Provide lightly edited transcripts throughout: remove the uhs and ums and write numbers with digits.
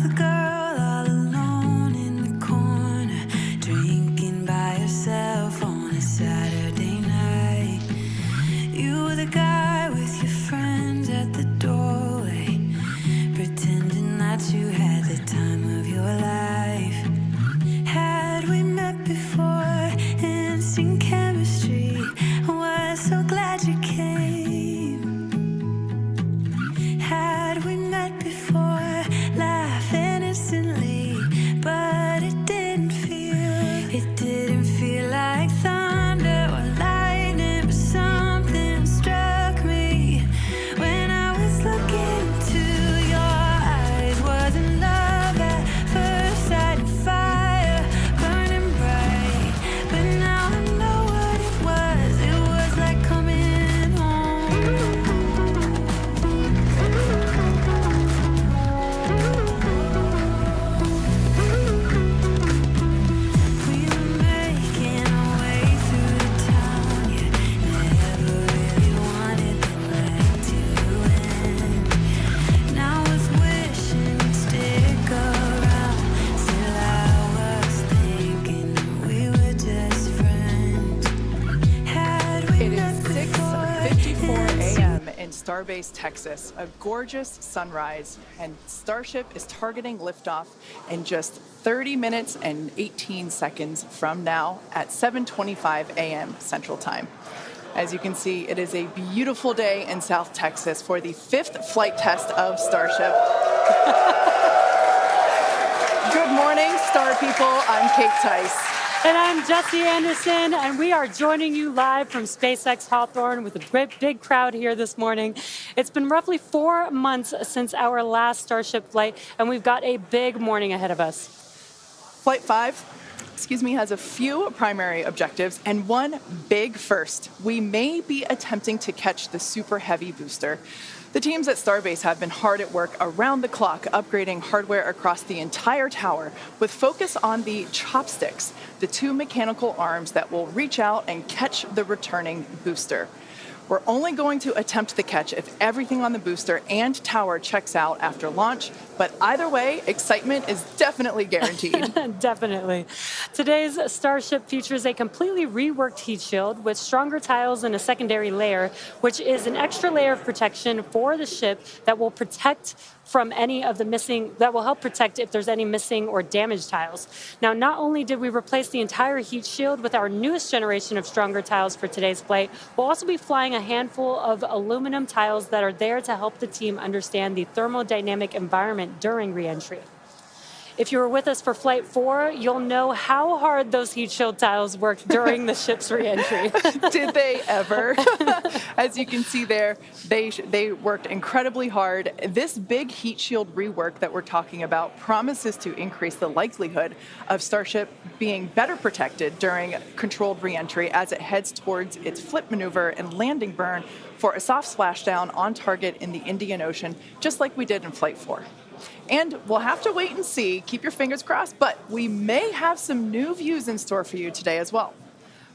the girl all alone in the corner, drinking by herself on a Saturday night. You were the guy with your friends at the doorway, pretending that you had the time of your life. Had we met before, instant chemistry, was so glad you came. Had we met before, laugh innocently, but it didn't feel like thunder or lightning, but something struck me when I was looking into your eyes. Wasn't love at first sight, and fire burning bright, but now I know what it was. It was like coming home. We were making our way through the town, yeah. Never really wanted the night to end. Now I was wishing you'd stick around. Still I was thinking that we were just friends. Had we It met is before, 6:54 a.m. in Starbase, Texas. A gorgeous sunrise, and Starship is targeting liftoff in just 30 minutes and 18 seconds from now at 7:25 a.m. Central Time. As you can see, it is a beautiful day in South Texas for the 5th flight test of Starship. Good morning, Star people. I'm Kate Tice. And I'm Jesse Anderson, and we are joining you live from SpaceX Hawthorne with a great big crowd here this morning. It's been roughly 4 months since our last Starship flight, and we've got a big morning ahead of us. Flight 5, has a few primary objectives and one big first. We may be attempting to catch the Super Heavy booster. The teams at Starbase have been hard at work around the clock upgrading hardware across the entire tower with focus on the chopsticks, the 2 mechanical arms that will reach out and catch the returning booster. We're only going to attempt the catch if everything on the booster and tower checks out after launch, but either way, excitement is definitely guaranteed. Definitely. Today's Starship features a completely reworked heat shield with stronger tiles and a secondary layer, which is an extra layer of protection for the ship that will protect from any of the that will help protect if there's any missing or damaged tiles. Now, not only did we replace the entire heat shield with our newest generation of stronger tiles for today's flight, we'll also be flying a handful of aluminum tiles that are there to help the team understand the thermodynamic environment during re-entry. If you were with us for Flight 4, you'll know how hard those heat shield tiles worked during the ship's re-entry. Did they ever? As you can see there, they worked incredibly hard. This big heat shield rework that we're talking about promises to increase the likelihood of Starship being better protected during controlled re-entry as it heads towards its flip maneuver and landing burn for a soft splashdown on target in the Indian Ocean, just like we did in Flight 4. And we'll have to wait and see, keep your fingers crossed, but we may have some new views in store for you today as well.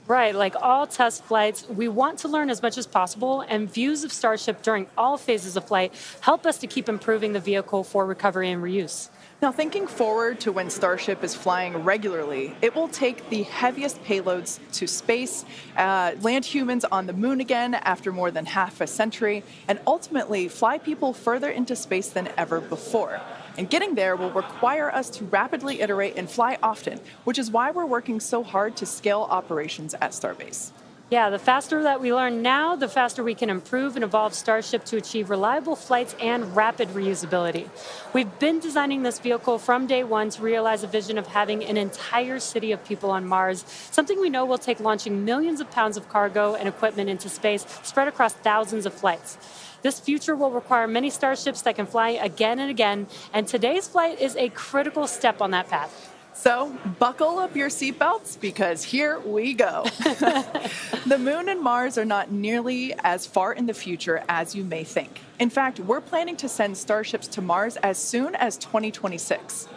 Right, like all test flights, we want to learn as much as possible, and views of Starship during all phases of flight help us to keep improving the vehicle for recovery and reuse. Now, thinking forward to when Starship is flying regularly, it will take the heaviest payloads to space, land humans on the moon again after more than half a century, and ultimately fly people further into space than ever before. And getting there will require us to rapidly iterate and fly often, which is why we're working so hard to scale operations at Starbase. Yeah, the faster that we learn now, the faster we can improve and evolve Starship to achieve reliable flights and rapid reusability. We've been designing this vehicle from day one to realize a vision of having an entire city of people on Mars, something we know will take launching millions of pounds of cargo and equipment into space spread across thousands of flights. This future will require many Starships that can fly again and again, and today's flight is a critical step on that path. So buckle up your seatbelts because here we go. The moon and Mars are not nearly as far in the future as you may think. In fact, we're planning to send Starships to Mars as soon as 2026.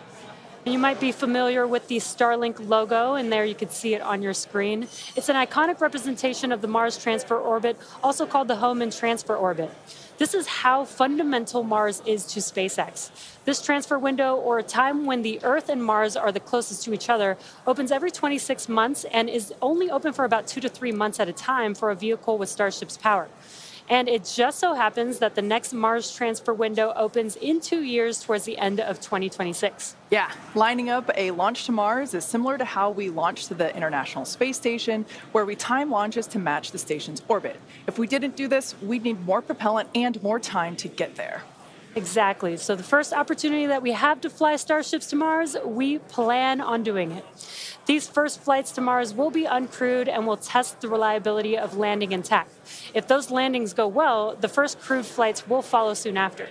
You might be familiar with the Starlink logo, and there you can see it on your screen. It's an iconic representation of the Mars Transfer Orbit, also called the Hohmann Transfer Orbit. This is how fundamental Mars is to SpaceX. This transfer window, or a time when the Earth and Mars are the closest to each other, opens every 26 months and is only open for about 2 to 3 months at a time for a vehicle with Starship's power. And it just so happens that the next Mars transfer window opens in 2 years towards the end of 2026. Yeah, lining up a launch to Mars is similar to how we launched to the International Space Station, where we time launches to match the station's orbit. If we didn't do this, we'd need more propellant and more time to get there. Exactly. So the first opportunity that we have to fly starships to Mars, we plan on doing it. These first flights to Mars will be uncrewed and will test the reliability of landing intact. If those landings go well, the first crewed flights will follow soon after.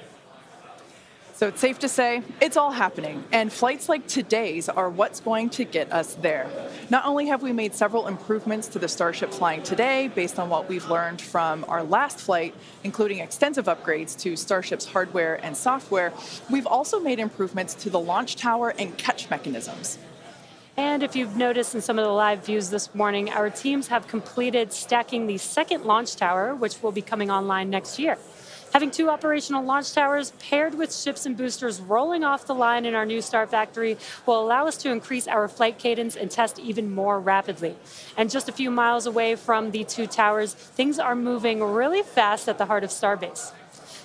So it's safe to say it's all happening, and flights like today's are what's going to get us there. Not only have we made several improvements to the Starship flying today based on what we've learned from our last flight, including extensive upgrades to Starship's hardware and software, we've also made improvements to the launch tower and catch mechanisms. And if you've noticed in some of the live views this morning, our teams have completed stacking the second launch tower, which will be coming online next year. Having 2 operational launch towers paired with ships and boosters rolling off the line in our new Star Factory will allow us to increase our flight cadence and test even more rapidly. And just a few miles away from the 2 towers, things are moving really fast at the heart of Starbase.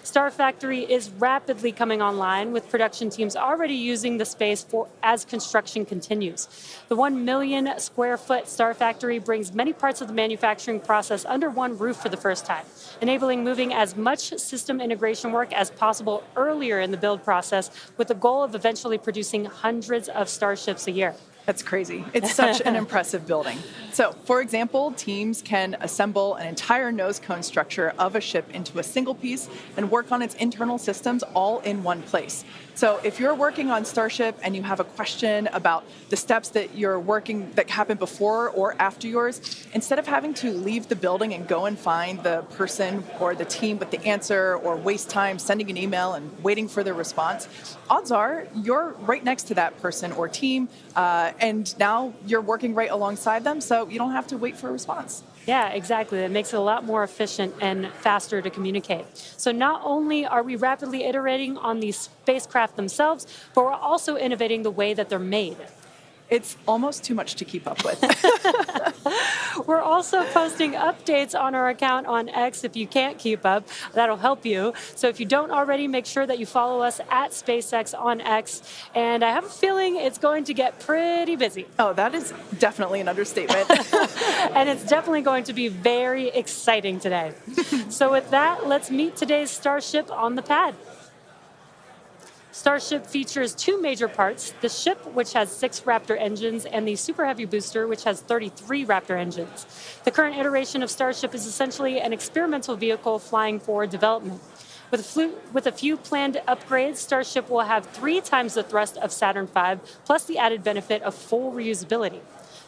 Star Factory is rapidly coming online, with production teams already using the space as construction continues. The 1 million square foot Star Factory brings many parts of the manufacturing process under one roof for the first time, enabling moving as much system integration work as possible earlier in the build process, with the goal of eventually producing hundreds of starships a year. That's crazy. It's such an impressive building. So, for example, teams can assemble an entire nose cone structure of a ship into a single piece and work on its internal systems all in one place. So if you're working on Starship and you have a question about the steps that you're working that happen before or after yours, instead of having to leave the building and go and find the person or the team with the answer, or waste time sending an email and waiting for their response, odds are you're right next to that person or team, and now you're working right alongside them, so you don't have to wait for a response. Yeah, exactly. It makes it a lot more efficient and faster to communicate. So not only are we rapidly iterating on these spacecraft themselves, but we're also innovating the way that they're made. It's almost too much to keep up with. We're also posting updates on our account on X. If you can't keep up, that'll help you. So if you don't already, make sure that you follow us at SpaceX on X. And I have a feeling it's going to get pretty busy. Oh, that is definitely an understatement. And it's definitely going to be very exciting today. So with that, let's meet today's Starship on the pad. Starship features 2 major parts: the ship, which has 6 Raptor engines, and the Super Heavy booster, which has 33 Raptor engines. The current iteration of Starship is essentially an experimental vehicle flying for development. With a few planned upgrades, Starship will have 3 times the thrust of Saturn V, plus the added benefit of full reusability.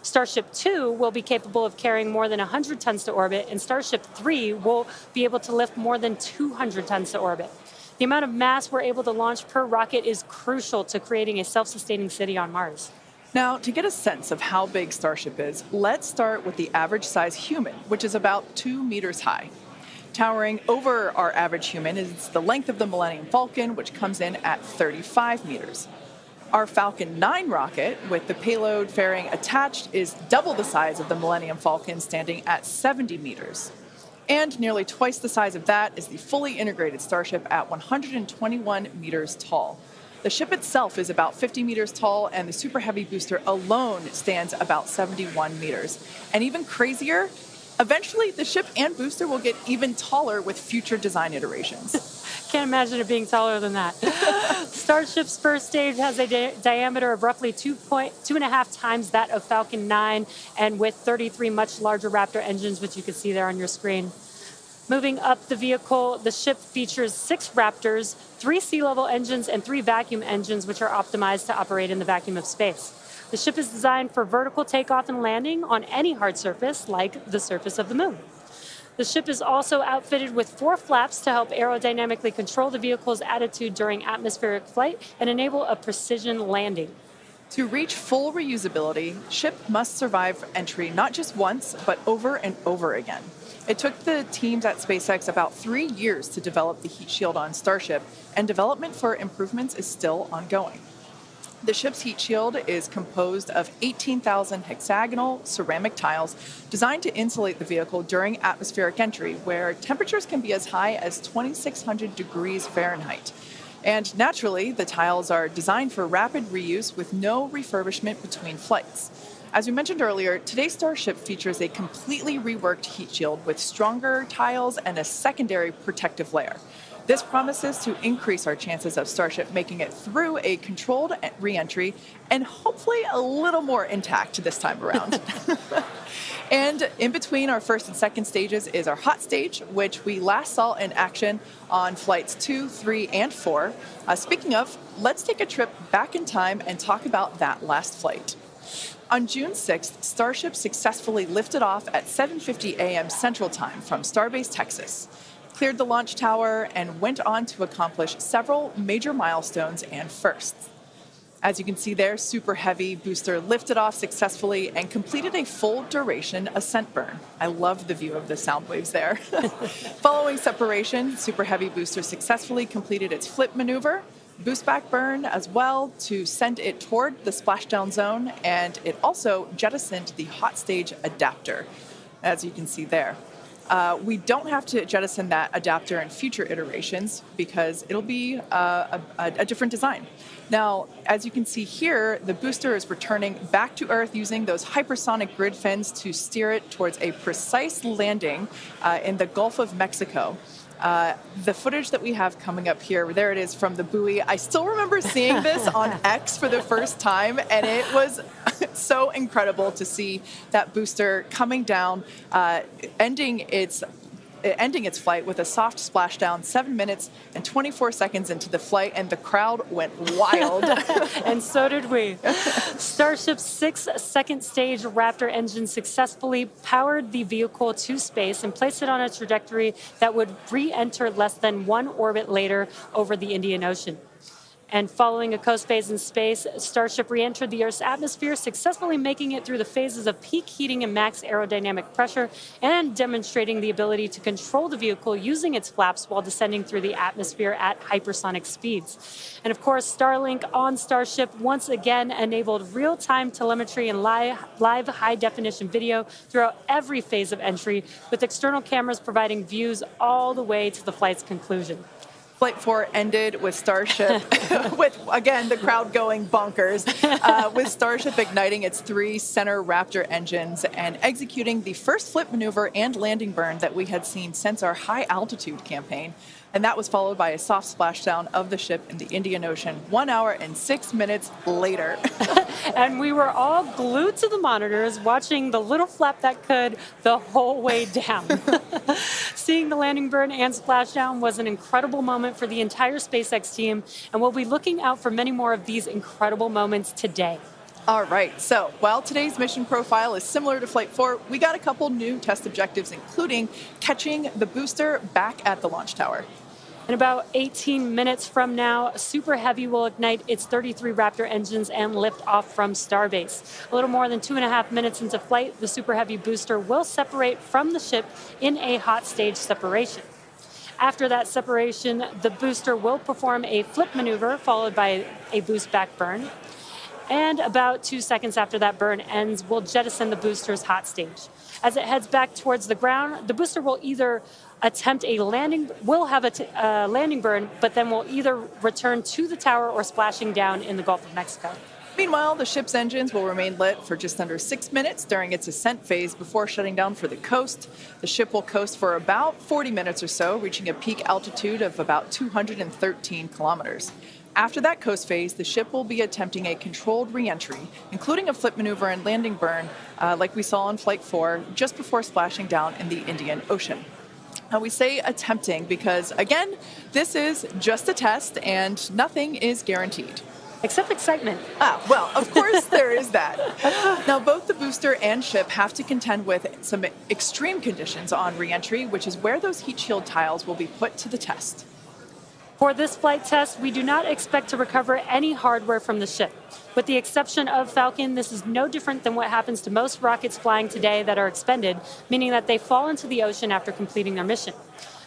Starship 2 will be capable of carrying more than 100 tons to orbit, and Starship 3 will be able to lift more than 200 tons to orbit. The amount of mass we're able to launch per rocket is crucial to creating a self-sustaining city on Mars. Now, to get a sense of how big Starship is, let's start with the average size human, which is about 2 meters high. Towering over our average human is the length of the Millennium Falcon, which comes in at 35 meters. Our Falcon 9 rocket, with the payload fairing attached, is double the size of the Millennium Falcon, standing at 70 meters. And nearly twice the size of that is the fully integrated Starship at 121 meters tall. The ship itself is about 50 meters tall, and the Super Heavy booster alone stands about 71 meters. And even crazier, eventually the ship and booster will get even taller with future design iterations. Can't imagine it being taller than that. Starship's first stage has a diameter of roughly 2.5 times that of Falcon 9, and with 33 much larger Raptor engines, which you can see there on your screen. Moving up the vehicle, the ship features 6 Raptors, 3 sea-level engines, and 3 vacuum engines, which are optimized to operate in the vacuum of space. The ship is designed for vertical takeoff and landing on any hard surface, like the surface of the moon. The ship is also outfitted with 4 flaps to help aerodynamically control the vehicle's attitude during atmospheric flight and enable a precision landing. To reach full reusability, ship must survive entry not just once, but over and over again. It took the teams at SpaceX about 3 years to develop the heat shield on Starship, and development for improvements is still ongoing. The ship's heat shield is composed of 18,000 hexagonal ceramic tiles designed to insulate the vehicle during atmospheric entry, where temperatures can be as high as 2,600 degrees Fahrenheit. And naturally, the tiles are designed for rapid reuse with no refurbishment between flights. As we mentioned earlier, today's Starship features a completely reworked heat shield with stronger tiles and a secondary protective layer. This promises to increase our chances of Starship making it through a controlled re-entry and hopefully a little more intact this time around. And in between our first and second stages is our hot stage, which we last saw in action on flights 2, 3, and 4. Speaking of, let's take a trip back in time and talk about that last flight. On June 6th, Starship successfully lifted off at 7:50 a.m. Central Time from Starbase, Texas, cleared the launch tower, and went on to accomplish several major milestones and firsts. As you can see there, Super Heavy booster lifted off successfully and completed a full duration ascent burn. I love the view of the sound waves there. Following separation, Super Heavy booster successfully completed its flip maneuver, boost back burn as well to send it toward the splashdown zone, and it also jettisoned the hot stage adapter, as you can see there. We don't have to jettison that adapter in future iterations because it'll be a different design. Now, as you can see here, the booster is returning back to Earth using those hypersonic grid fins to steer it towards a precise landing in the Gulf of Mexico. The footage that we have coming up here, there it is from the buoy. I still remember seeing this on X for the first time, and it was so incredible to see that booster coming down, ending its flight with a soft splashdown 7 minutes and 24 seconds into the flight, and the crowd went wild. And so did we. Starship's 6 second stage Raptor engine successfully powered the vehicle to space and placed it on a trajectory that would re-enter less than 1 orbit later over the Indian Ocean. And following a coast phase in space, Starship re-entered the Earth's atmosphere, successfully making it through the phases of peak heating and max aerodynamic pressure, and demonstrating the ability to control the vehicle using its flaps while descending through the atmosphere at hypersonic speeds. And of course, Starlink on Starship once again enabled real-time telemetry and live high-definition video throughout every phase of entry, with external cameras providing views all the way to the flight's conclusion. Flight 4 ended with Starship, with, again, the crowd going bonkers, with Starship igniting its 3 center Raptor engines and executing the first flip maneuver and landing burn that we had seen since our high-altitude campaign. And that was followed by a soft splashdown of the ship in the Indian Ocean 1 hour and 6 minutes later. And we were all glued to the monitors, watching the little flap that could the whole way down. Seeing the landing burn and splashdown was an incredible moment for the entire SpaceX team, and we'll be looking out for many more of these incredible moments today. All right, so while today's mission profile is similar to Flight 4, we got a couple new test objectives, including catching the booster back at the launch tower. In about 18 minutes from now, Super Heavy will ignite its 33 Raptor engines and lift off from Starbase. A little more than 2.5 minutes into flight, the Super Heavy booster will separate from the ship in a hot stage separation. After that separation, the booster will perform a flip maneuver followed by a boost back burn. And about 2 seconds after that burn ends, we'll jettison the booster's hot stage. As it heads back towards the ground, the booster will either attempt a landing, landing burn, but then will either return to the tower or splashing down in the Gulf of Mexico. Meanwhile, the ship's engines will remain lit for just under 6 minutes during its ascent phase before shutting down for the coast. The ship will coast for about 40 minutes or so, reaching a peak altitude of about 213 kilometers. After that coast phase, the ship will be attempting a controlled re-entry, including a flip maneuver and landing burn, like we saw on Flight 4, just before splashing down in the Indian Ocean. Now, we say attempting because, again, this is just a test and nothing is guaranteed. Except excitement. Well, of course there is that. Now, both the booster and ship have to contend with some extreme conditions on re-entry, which is where those heat shield tiles will be put to the test. For this flight test, we do not expect to recover any hardware from the ship. With the exception of Falcon, this is no different than what happens to most rockets flying today that are expended, meaning that they fall into the ocean after completing their mission.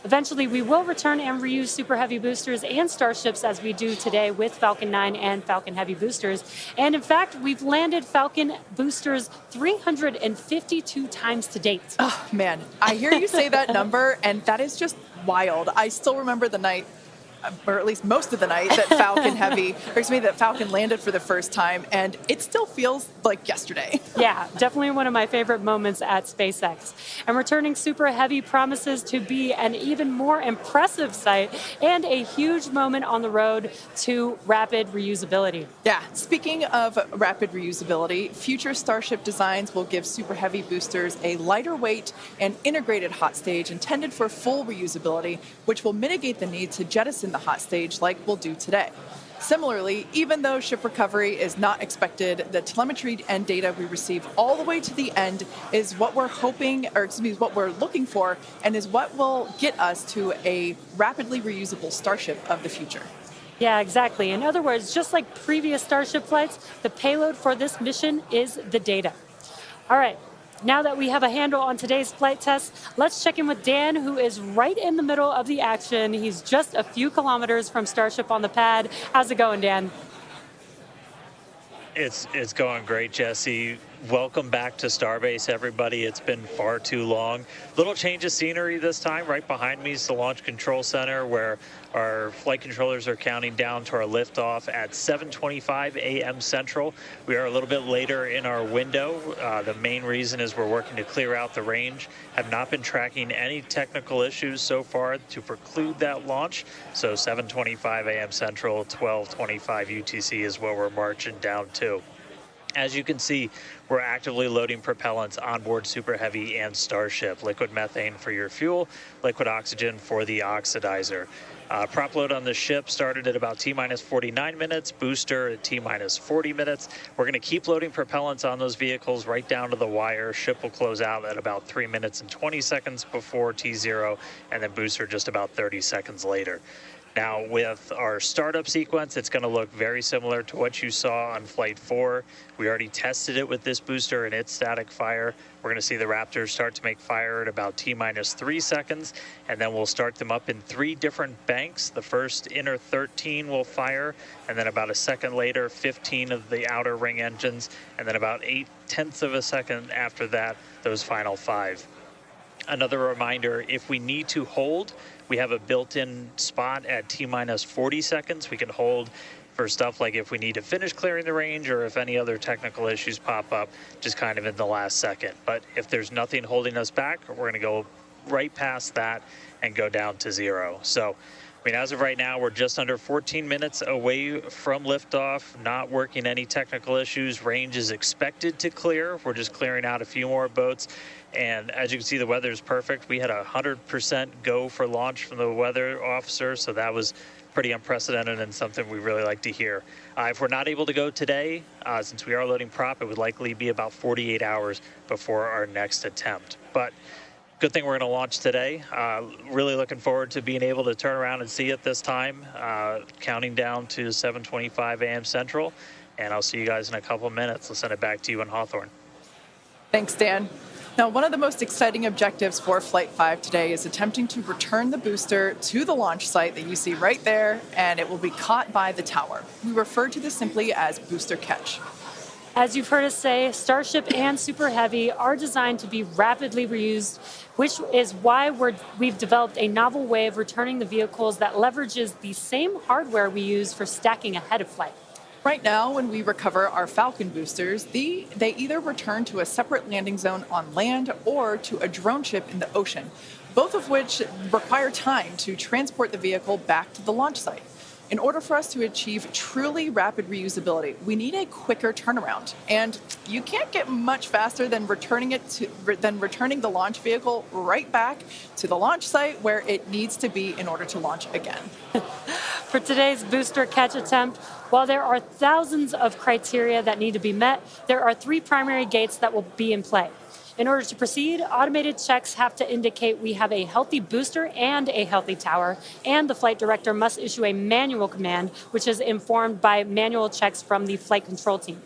Eventually, we will return and reuse Super Heavy boosters and Starships as we do today with Falcon 9 and Falcon Heavy boosters. And in fact, we've landed Falcon boosters 352 times to date. Oh, man, I hear you say that number, and that is just wild. I still remember the night, or at least most of the night, that that Falcon landed for the first time, and it still feels like yesterday. Yeah, definitely one of my favorite moments at SpaceX. And returning Super Heavy promises to be an even more impressive sight and a huge moment on the road to rapid reusability. Yeah, speaking of rapid reusability, future Starship designs will give Super Heavy boosters a lighter weight and integrated hot stage intended for full reusability, which will mitigate the need to jettison the hot stage like we'll do today. Similarly, even though ship recovery is not expected, the telemetry and data we receive all the way to the end is what we're what we're looking for, and is what will get us to a rapidly reusable Starship of the future. Yeah, exactly. In other words, just like previous Starship flights, the payload for this mission is the data. All right. Now that we have a handle on today's flight test, let's check in with Dan, who is right in the middle of the action. He's just a few kilometers from Starship on the pad. How's it going, Dan? It's going great, Jesse. Welcome back to Starbase, everybody. It's been far too long. Little change of scenery this time. Right behind me is the Launch Control Center, where our flight controllers are counting down to our liftoff at 7:25 a.m. Central. We are a little bit later in our window. The main reason is we're working to clear out the range. Have not been tracking any technical issues so far to preclude that launch. So 7:25 a.m. Central, 12:25 UTC is what we're marching down to. As you can see, we're actively loading propellants on board Super Heavy and Starship. Liquid methane for your fuel, liquid oxygen for the oxidizer. Prop load on the ship started at about T-minus 49 minutes, booster at T-minus 40 minutes. We're going to keep loading propellants on those vehicles right down to the wire. Ship will close out at about 3 minutes and 20 seconds before T0, and then booster just about 30 seconds later. Now, with our startup sequence, it's going to look very similar to what you saw on Flight 4. We already tested it with this booster and its static fire. We're going to see the Raptors start to make fire at about T-minus 3 seconds, and then we'll start them up in 3 different banks. The first inner 13 will fire, and then about a second later, 15 of the outer ring engines, and then about 0.8 of a second after that, those final 5. Another reminder, if we need to hold, we have a built-in spot at T-minus 40 seconds. We can hold for stuff like if we need to finish clearing the range or if any other technical issues pop up, just kind of in the last second. But if there's nothing holding us back, we're going to go right past that and go down to 0. So, I mean, as of right now, we're just under 14 minutes away from liftoff, not working any technical issues. Range is expected to clear. We're just clearing out a few more boats. And as you can see, the weather is perfect. We had 100% go for launch from the weather officer, so that was pretty unprecedented and something we really like to hear. If we're not able to go today, since we are loading prop, it would likely be about 48 hours before our next attempt. But good thing we're going to launch today. Really looking forward to being able to turn around and see it this time, counting down to 7:25 a.m. Central. And I'll see you guys in a couple of minutes. I'll send it back to you in Hawthorne. Thanks, Dan. Now, one of the most exciting objectives for Flight 5 today is attempting to return the booster to the launch site that you see right there, and it will be caught by the tower. We refer to this simply as booster catch. As you've heard us say, Starship and Super Heavy are designed to be rapidly reused, which is why we've developed a novel way of returning the vehicles that leverages the same hardware we use for stacking ahead of flight. Right now, when we recover our Falcon boosters, they either return to a separate landing zone on land or to a drone ship in the ocean, both of which require time to transport the vehicle back to the launch site. In order for us to achieve truly rapid reusability, we need a quicker turnaround. And you can't get much faster than returning the launch vehicle right back to the launch site where it needs to be in order to launch again. For today's booster catch attempt, while there are thousands of criteria that need to be met, there are 3 primary gates that will be in play. In order to proceed, automated checks have to indicate we have a healthy booster and a healthy tower, and the flight director must issue a manual command, which is informed by manual checks from the flight control team.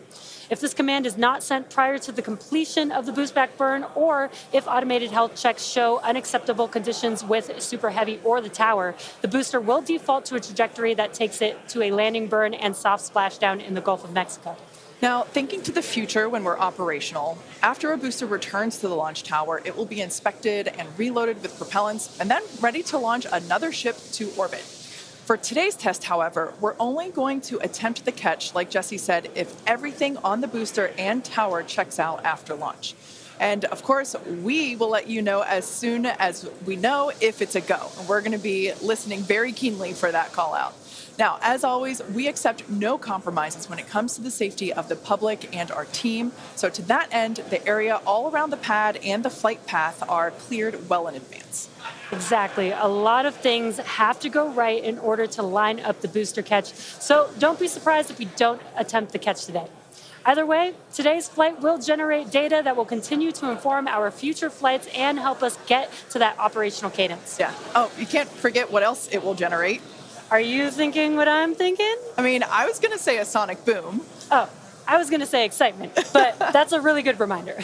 If this command is not sent prior to the completion of the boost back burn, or if automated health checks show unacceptable conditions with Super Heavy or the tower, the booster will default to a trajectory that takes it to a landing burn and soft splashdown in the Gulf of Mexico. Now, thinking to the future when we're operational, after a booster returns to the launch tower, it will be inspected and reloaded with propellants and then ready to launch another ship to orbit. For today's test, however, we're only going to attempt the catch, like Jesse said, if everything on the booster and tower checks out after launch. And of course, we will let you know as soon as we know if it's a go. And we're going to be listening very keenly for that call out. Now, as always, we accept no compromises when it comes to the safety of the public and our team. So to that end, the area all around the pad and the flight path are cleared well in advance. Exactly. A lot of things have to go right in order to line up the booster catch. So don't be surprised if we don't attempt the catch today. Either way, today's flight will generate data that will continue to inform our future flights and help us get to that operational cadence. Yeah. Oh, you can't forget what else it will generate. Are you thinking what I'm thinking? I mean, I was going to say a sonic boom. Oh, I was going to say excitement, but that's a really good reminder.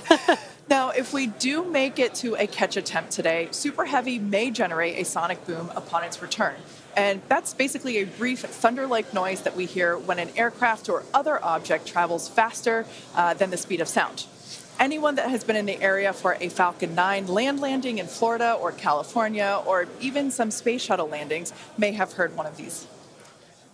Now, if we do make it to a catch attempt today, Super Heavy may generate a sonic boom upon its return. And that's basically a brief thunder-like noise that we hear when an aircraft or other object travels faster than the speed of sound. Anyone that has been in the area for a Falcon 9 land landing in Florida or California, or even some space shuttle landings, may have heard one of these.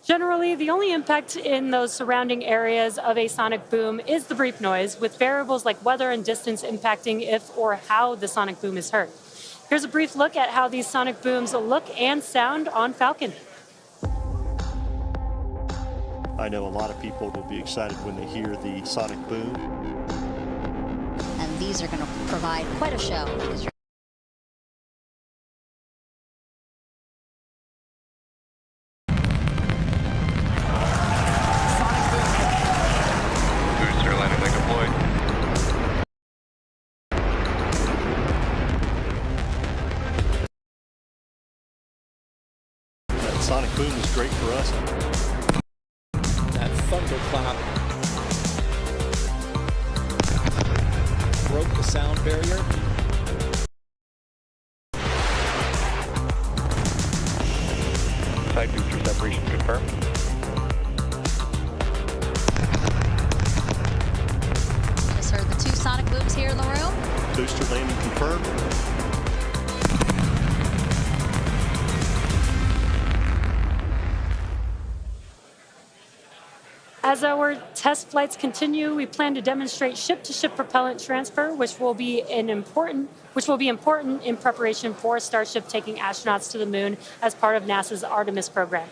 Generally, the only impact in those surrounding areas of a sonic boom is the brief noise, with variables like weather and distance impacting if or how the sonic boom is heard. Here's a brief look at how these sonic booms look and sound on Falcon. I know a lot of people will be excited when they hear the sonic boom. And these are going to provide quite a show because you're Booster landing leg deployed. That sonic boom is great for us. That thunderclap broke the sound barrier. Side booster separation confirmed. just heard the two sonic booms here in the room. Booster landing confirmed. As our test flights continue, we plan to demonstrate ship-to-ship propellant transfer, which will be important in preparation for Starship taking astronauts to the moon as part of NASA's Artemis program.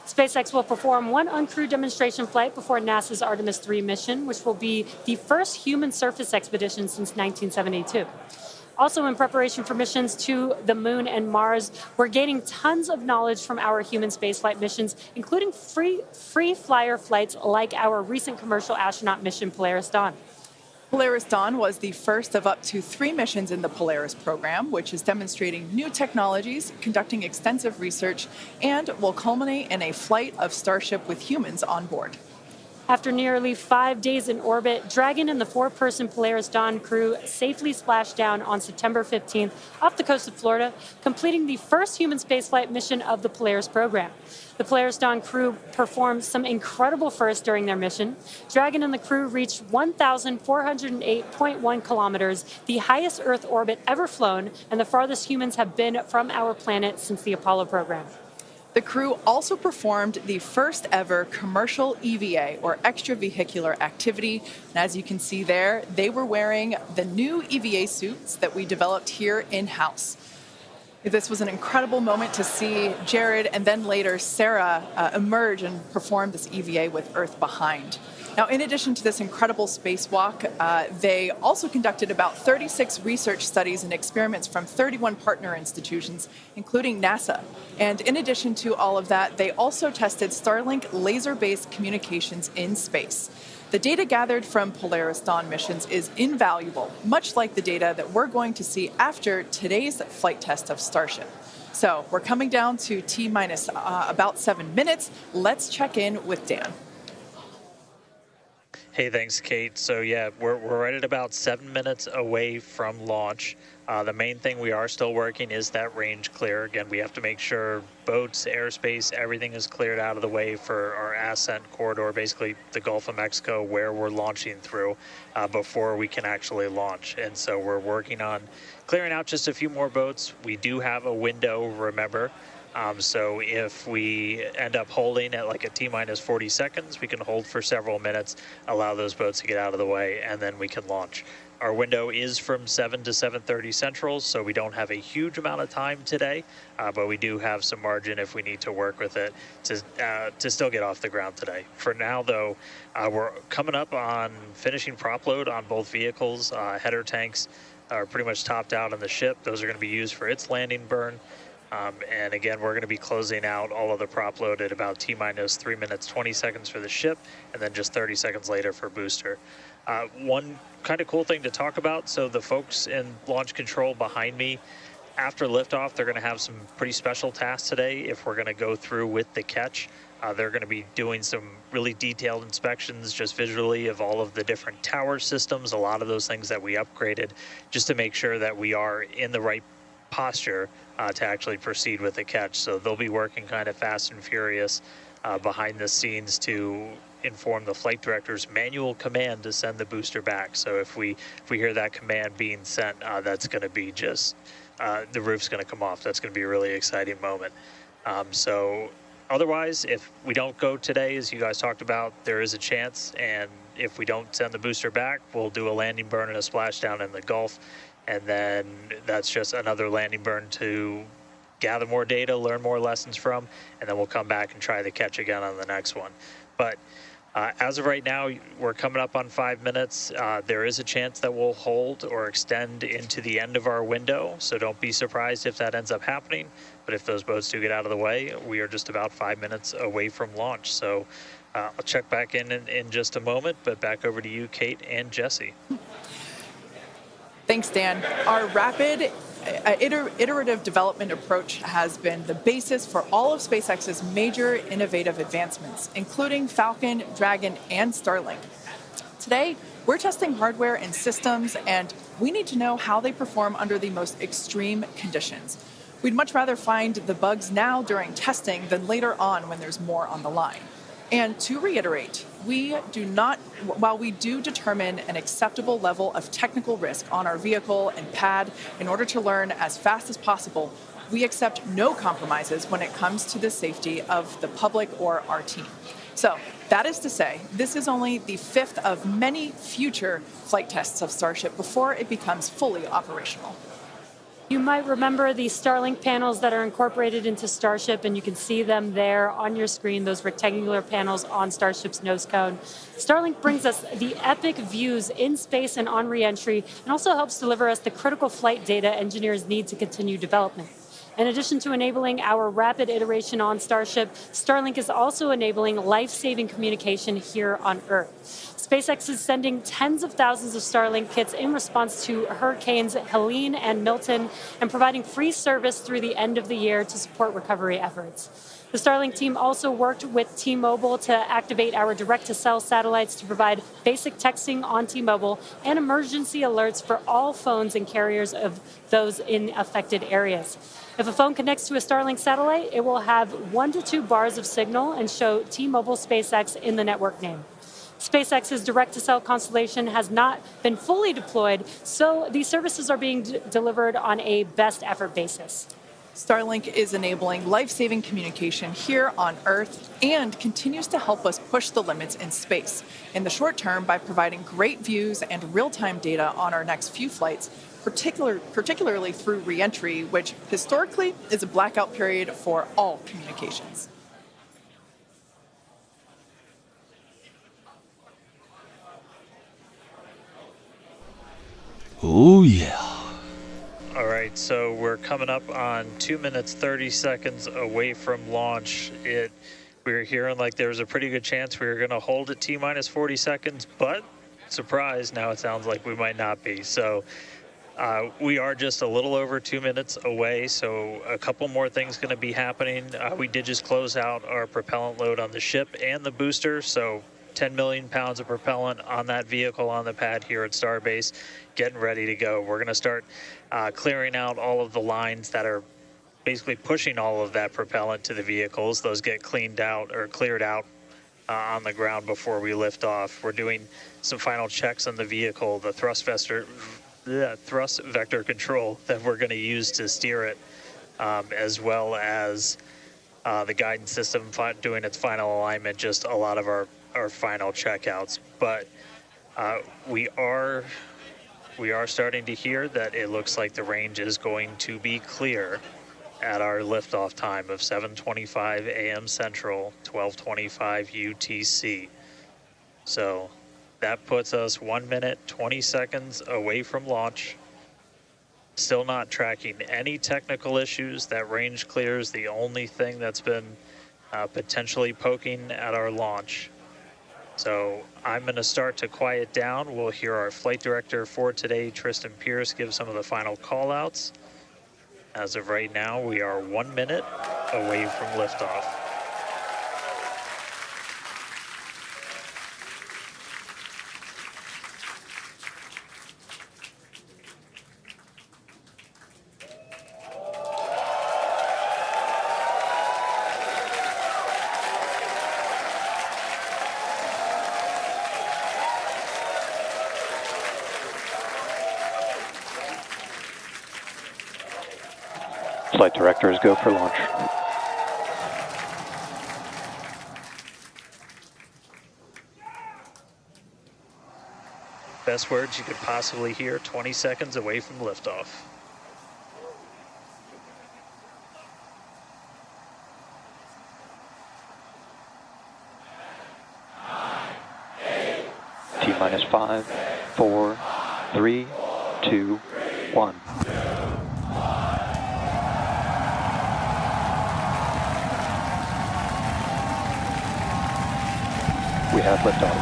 SpaceX will perform one uncrewed demonstration flight before NASA's Artemis 3 mission, which will be the first human surface expedition since 1972. Also, in preparation for missions to the moon and Mars, we're gaining tons of knowledge from our human spaceflight missions, including free flyer flights like our recent commercial astronaut mission, Polaris Dawn. Polaris Dawn was the first of up to 3 missions in the Polaris program, which is demonstrating new technologies, conducting extensive research, and will culminate in a flight of Starship with humans on board. After nearly 5 days in orbit, Dragon and the 4-person Polaris Dawn crew safely splashed down on September 15th off the coast of Florida, completing the first human spaceflight mission of the Polaris program. The Polaris Dawn crew performed some incredible firsts during their mission. Dragon and the crew reached 1,408.1 kilometers, the highest Earth orbit ever flown, and the farthest humans have been from our planet since the Apollo program. The crew also performed the first ever commercial EVA, or extravehicular activity. And as you can see there, they were wearing the new EVA suits that we developed here in-house. This was an incredible moment to see Jared and then later Sarah emerge and perform this EVA with Earth behind. Now, in addition to this incredible spacewalk, they also conducted about 36 research studies and experiments from 31 partner institutions, including NASA. And in addition to all of that, they also tested Starlink laser-based communications in space. The data gathered from Polaris Dawn missions is invaluable, much like the data that we're going to see after today's flight test of Starship. So we're coming down to T-minus about 7 minutes. Let's check in with Dan. Hey, thanks, Kate. So yeah, we're right at about 7 minutes away from launch. The main thing we are still working is that range clear. Again, we have to make sure boats, airspace, everything is cleared out of the way for our ascent corridor, basically the Gulf of Mexico, where we're launching through before we can actually launch. And so we're working on clearing out just a few more boats. We do have a window, remember. So if we end up holding at like a T-minus 40 seconds, we can hold for several minutes, allow those boats to get out of the way, and then we can launch. Our window is from 7 to 7:30 Central, so we don't have a huge amount of time today, but we do have some margin if we need to work with it to still get off the ground today. For now, though, we're coming up on finishing prop load on both vehicles. Header tanks are pretty much topped out on the ship. Those are going to be used for its landing burn. And again, we're going to be closing out all of the prop load at about T-minus 3 minutes, 20 seconds for the ship, and then just 30 seconds later for booster. One kind of cool thing to talk about, so the folks in launch control behind me, after liftoff, they're going to have some pretty special tasks today if we're going to go through with the catch. They're going to be doing some really detailed inspections just visually of all of the different tower systems, a lot of those things that we upgraded, just to make sure that we are in the right posture to actually proceed with the catch. So they'll be working kind of fast and furious behind the scenes to inform the flight director's manual command to send the booster back. So if we hear that command being sent, that's going to be just the roof's going to come off. That's going to be a really exciting moment. So otherwise, if we don't go today, as you guys talked about, there is a chance, and if we don't send the booster back, we'll do a landing burn and a splashdown in the Gulf. And then that's just another landing burn to gather more data, learn more lessons from, and then we'll come back and try the catch again on the next one. But as of right now, we're coming up on 5 minutes. There is a chance that we'll hold or extend into the end of our window, so don't be surprised if that ends up happening. But if those boats do get out of the way, we are just about 5 minutes away from launch. So I'll check back in just a moment, but back over to you, Kate and Jesse. Thanks, Dan. Our rapid iterative development approach has been the basis for all of SpaceX's major innovative advancements, including Falcon, Dragon, and Starlink. Today, we're testing hardware and systems, and we need to know how they perform under the most extreme conditions. We'd much rather find the bugs now during testing than later on when there's more on the line. And to reiterate, while we do determine an acceptable level of technical risk on our vehicle and pad in order to learn as fast as possible, we accept no compromises when it comes to the safety of the public or our team. So that is to say, this is only the 5th of many future flight tests of Starship before it becomes fully operational. You might remember the Starlink panels that are incorporated into Starship, and you can see them there on your screen, those rectangular panels on Starship's nose cone. Starlink brings us the epic views in space and on re-entry, and also helps deliver us the critical flight data engineers need to continue development. In addition to enabling our rapid iteration on Starship, Starlink is also enabling life-saving communication here on Earth. SpaceX is sending tens of thousands of Starlink kits in response to Hurricanes Helene and Milton, and providing free service through the end of the year to support recovery efforts. The Starlink team also worked with T-Mobile to activate our direct-to-cell satellites to provide basic texting on T-Mobile and emergency alerts for all phones and carriers of those in affected areas. If a phone connects to a Starlink satellite, it will have 1 to 2 bars of signal and show T-Mobile SpaceX in the network name. SpaceX's direct-to-cell constellation has not been fully deployed, so these services are being delivered on a best effort basis. Starlink is enabling life-saving communication here on Earth and continues to help us push the limits in space. In the short term, by providing great views and real-time data on our next few flights, particularly through re-entry, which historically is a blackout period for all communications. Oh, yeah. All right, so we're coming up on 2 minutes, 30 seconds away from launch. We were hearing like there was a pretty good chance we were going to hold at T-minus 40 seconds, but surprise, now it sounds like we might not be. So we are just a little over 2 minutes away, so a couple more things going to be happening. We did just close out our propellant load on the ship and the booster, so 10 million pounds of propellant on that vehicle on the pad here at Starbase, getting ready to go. We're going to start clearing out all of the lines that are basically pushing all of that propellant to the vehicles. Those get cleaned out or cleared out on the ground before we lift off. We're doing some final checks on the vehicle, the thrust vector control that we're going to use to steer it, as well as the guidance system doing its final alignment, just a lot of our final checkouts. But we are starting to hear that it looks like the range is going to be clear at our liftoff time of 7:25 a.m. Central, 12:25 UTC. So that puts us 1 minute, 20 seconds away from launch. Still not tracking any technical issues. That range clear is the only thing that's been potentially poking at our launch. So I'm going to start to quiet down. We'll hear our flight director for today, Tristan Pierce, give some of the final call-outs. As of right now, we are 1 minute away from liftoff. Flight directors go for launch. Best words you could possibly hear, 20 seconds away from liftoff. T-minus 5, 4, 3, 2, 1. We have liftoff.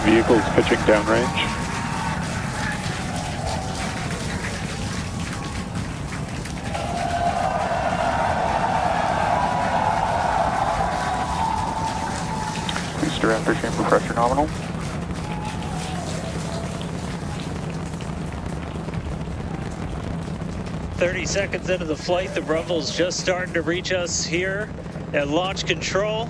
Vehicles pitching downrange. Booster after chamber pressure nominal. "30 seconds into the flight, the rumble's just starting to reach us here at launch control.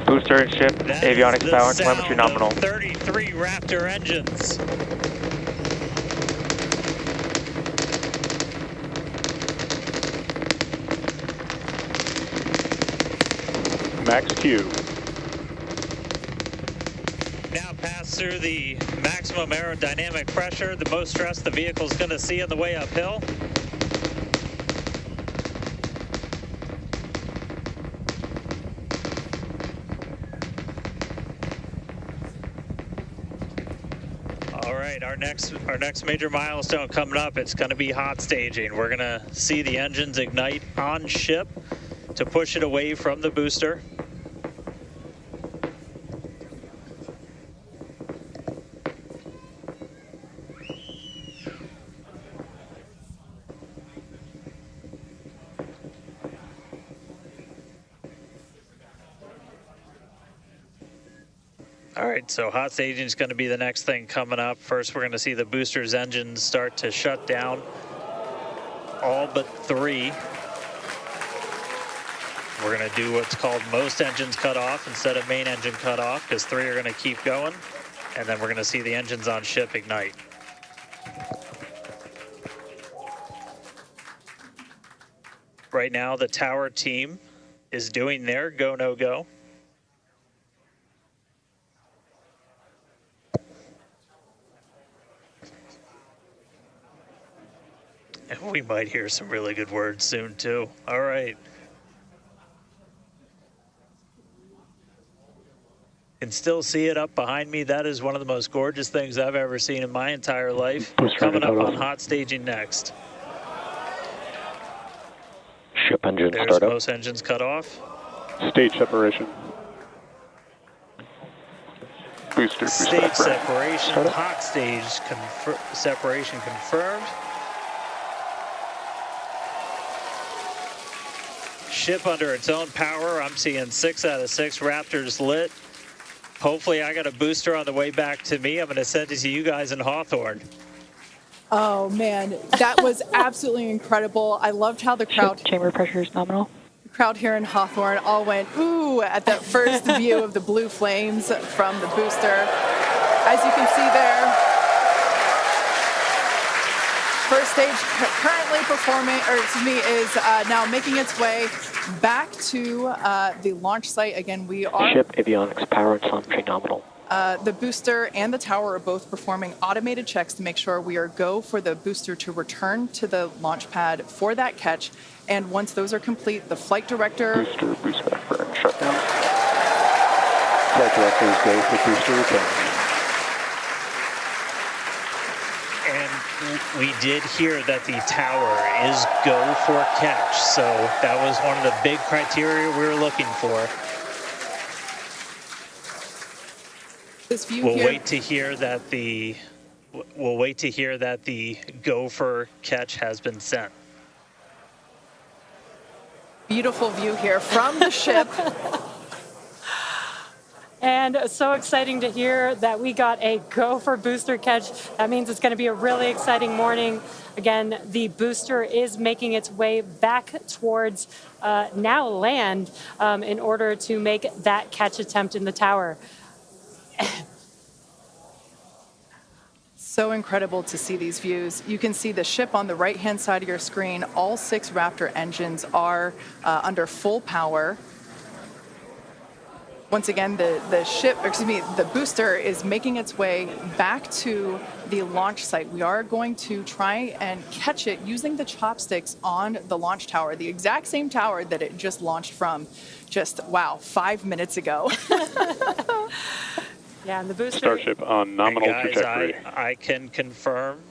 Booster and ship, That avionics is the power, sound telemetry of nominal. 33 Raptor engines. Max Q. Now pass through the maximum aerodynamic pressure, the most stress the vehicle's going to see on the way uphill. All right, our next major milestone coming up, it's going to be hot staging. We're going to see the engines ignite on ship to push it away from the booster. All right, so hot staging is going to be the next thing coming up. First, we're going to see the booster's engines start to shut down. All but 3. We're going to do what's called most engines cut off instead of main engine cut off, because 3 are going to keep going. And then we're going to see the engines on ship ignite. Right now, the tower team is doing their go, no go. And we might hear some really good words soon, too. All right. Can still see it up behind me. That is one of the most gorgeous things I've ever seen in my entire life. Coming up on hot staging next. Ship engine There's startup. most engines cut off. Stage separation. Booster Stage separation. separation, Startup. hot stage separation confirmed. Ship under its own power. I'm seeing 6 out of 6 Raptors lit. Hopefully I got a booster on the way back to me. I'm going to send it to you guys in Hawthorne. Oh man, that was absolutely incredible. I loved how the crowd Chamber pressure is nominal. here in Hawthorne all went ooh at that first view of the blue flames from the booster. As you can see there, first stage currently performing, is now making its way back to the launch site. Again, we are Ship avionics power and telemetry nominal. the booster and the tower are both performing automated checks to make sure we are go for the booster to return to the launch pad for that catch. And once those are complete, the flight director... Booster, boost back burn, shutdown. Flight directors go for booster return. And we did hear that the tower is go for catch. So that was one of the big criteria we were looking for. This view We'll here, wait to hear that the go for catch has been sent. beautiful view here from the ship. And so exciting to hear that we got a go for booster catch. That means it's going to be a really exciting morning. Again, the booster is making its way back towards now land in order to make that catch attempt in the tower. So incredible to see these views. You can see the ship on the right-hand side of your screen. All 6 Raptor engines are under full power. Once again, the booster is making its way back to the launch site. We are going to try and catch it using the chopsticks on the launch tower, the exact same tower that it just launched from just, 5 minutes ago. Yeah, and the booster... Starship on nominal And guys, trajectory. I can confirm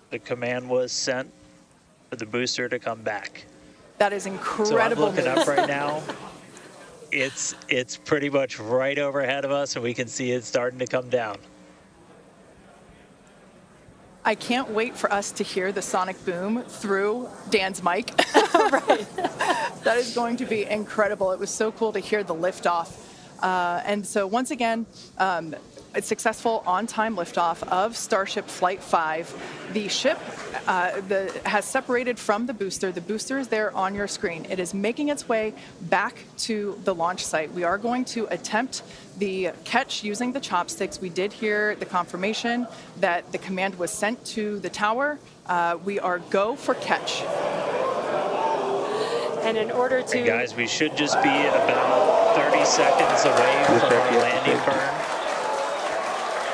the command was sent for the booster to come back. That is So I'm incredible looking news. up right now. It's pretty much right overhead of us, and we can see it starting to come down. I can't wait for us to hear the sonic boom through Dan's mic. Right. That is going to be incredible. It was so cool to hear the liftoff. And so once again, a successful on-time liftoff of Starship Flight 5. The ship has separated from the booster. The booster is there on your screen. It is making its way back to the launch site. We are going to attempt the catch using the chopsticks. We did hear the confirmation that the command was sent to the tower. We are go for catch. And in order to... And guys, we should just be about 30 seconds away from our landing burn.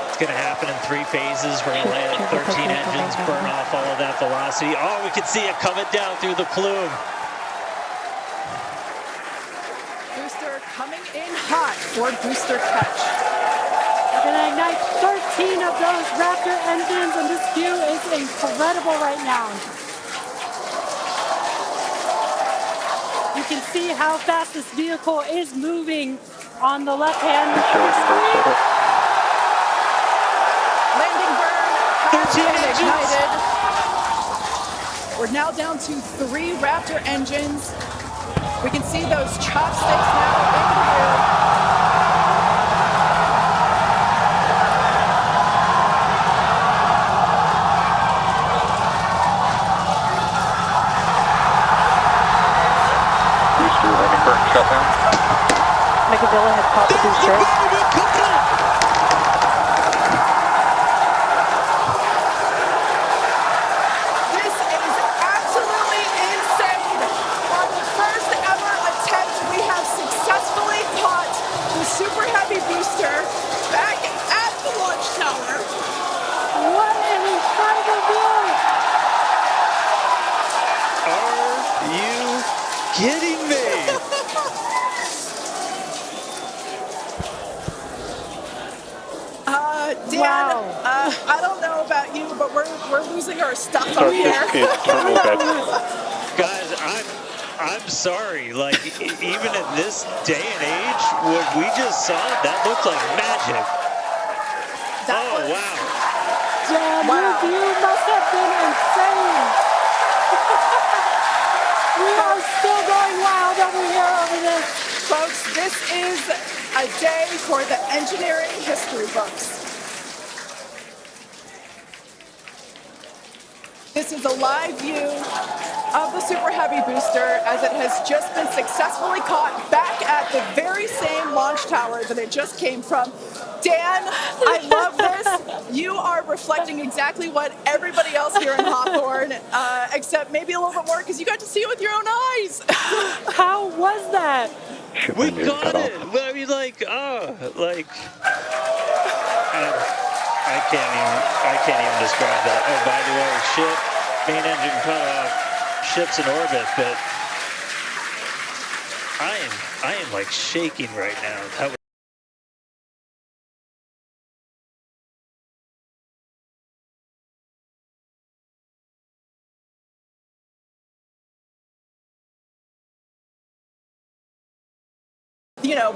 It's going to happen in 3 phases. We're going to land 13 engines, burn off all of that velocity. Oh, we can see it coming down through the plume. Booster coming in hot for booster catch. We're going to ignite 13 of those Raptor engines, and this view is incredible right now. You can see how fast this vehicle is moving on the left-hand screen. Landing burn has 13 been engines. ignited. We're now down to 3 Raptor engines. We can see those chopsticks now in view. Booster landing burn shutdown. Megavilla has caught the booster. This is absolutely insane. On the first ever attempt, we have successfully caught the Super Heavy booster back at the launch tower. What an incredible view! Are you kidding me? I don't know about you, but we're losing our stuff Start up here. in terminal bed. Guys, I'm sorry. Like, even in this day and age, what we just saw, that looked like magic. Wow. Damn, your view must have been insane. We are still going wild over here over this. Folks, this is a day for the engineering history books. This is a live view of the Super Heavy booster as it has just been successfully caught back at the very same launch tower that it just came from. Dan, I love this. You are reflecting exactly what everybody else here in Hawthorne, except maybe a little bit more because you got to see it with your own eyes. How was that? We got it. I mean, I can't even describe that. Oh, by the way, main engine cut off, ship's in orbit, but I am like shaking right now. That was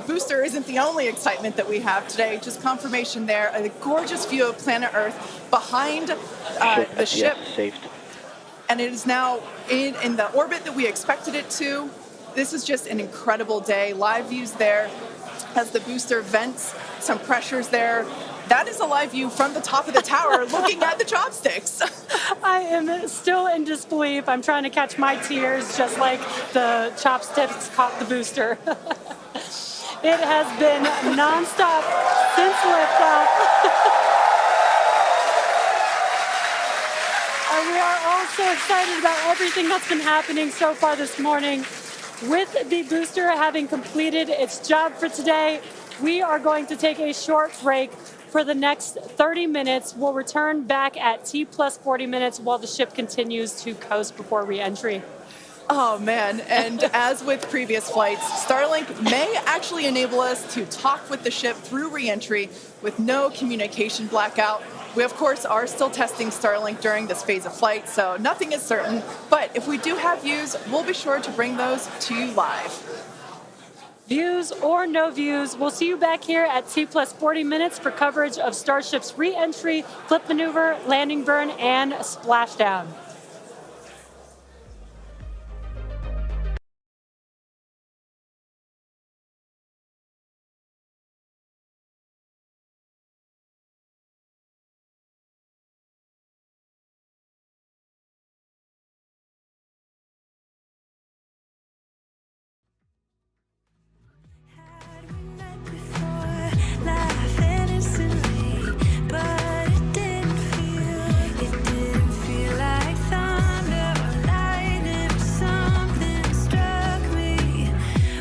booster isn't the only excitement that we have today. Just confirmation there. A gorgeous view of planet Earth behind the ship. Yes, saved. And it is now in the orbit that we expected it to. This is just an incredible day. Live views there as the booster vents some pressures there. That is a live view from the top of the tower looking at the chopsticks. I am still in disbelief. I'm trying to catch my tears just like the chopsticks caught the booster. It has been nonstop since liftoff. And we are all so excited about everything that's been happening so far this morning. With the booster having completed its job for today, we are going to take a short break for the next 30 minutes. We'll return back at T plus 40 minutes while the ship continues to coast before re-entry. Oh, man. And as with previous flights, Starlink may actually enable us to talk with the ship through re-entry with no communication blackout. We, of course, are still testing Starlink during this phase of flight, so nothing is certain. But if we do have views, we'll be sure to bring those to you live. Views or no views, we'll see you back here at T plus 40 minutes for coverage of Starship's re-entry, flip maneuver, landing burn, and splashdown. Laughing instantly, but it didn't feel like thunder or lightning or something struck me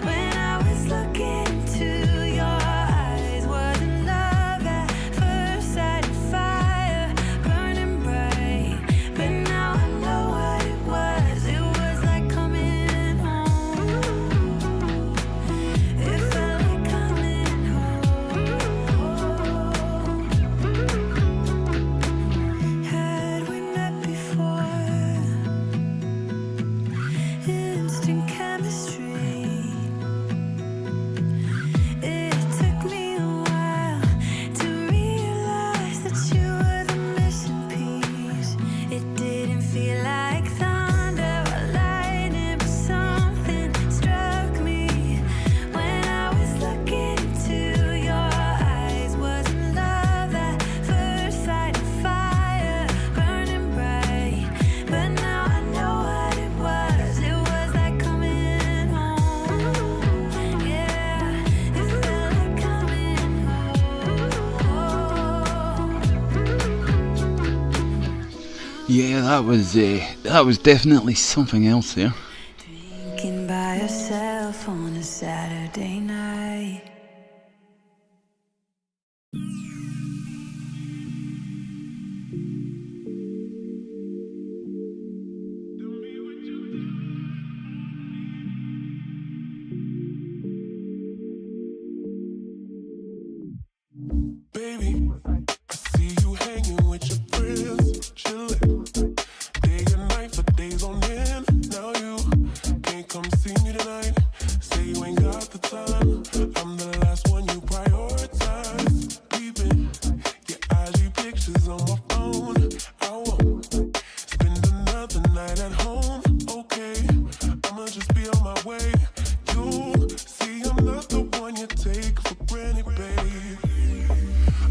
when I was looking into your eyes. Wasn't love at first sight, fire burning bright, but now I know what it was. It was like coming home. It felt like coming home. Had we met before? Instant chemistry. It took me a while to realize that you were the missing piece. It didn't feel like thunder or lightning, but something struck me when I was looking into your eyes. Wasn't love at first sight, fire burning bright, but now I know what it was. It was like coming home. Yeah, it felt like coming home. Yeah, that was definitely something else there. Drinking by yourself on a Saturday night. Baby, I see you hanging phone. I won't spend another night at home. Okay, I'ma just be on my way. You'll see I'm not the one you take for granted, babe.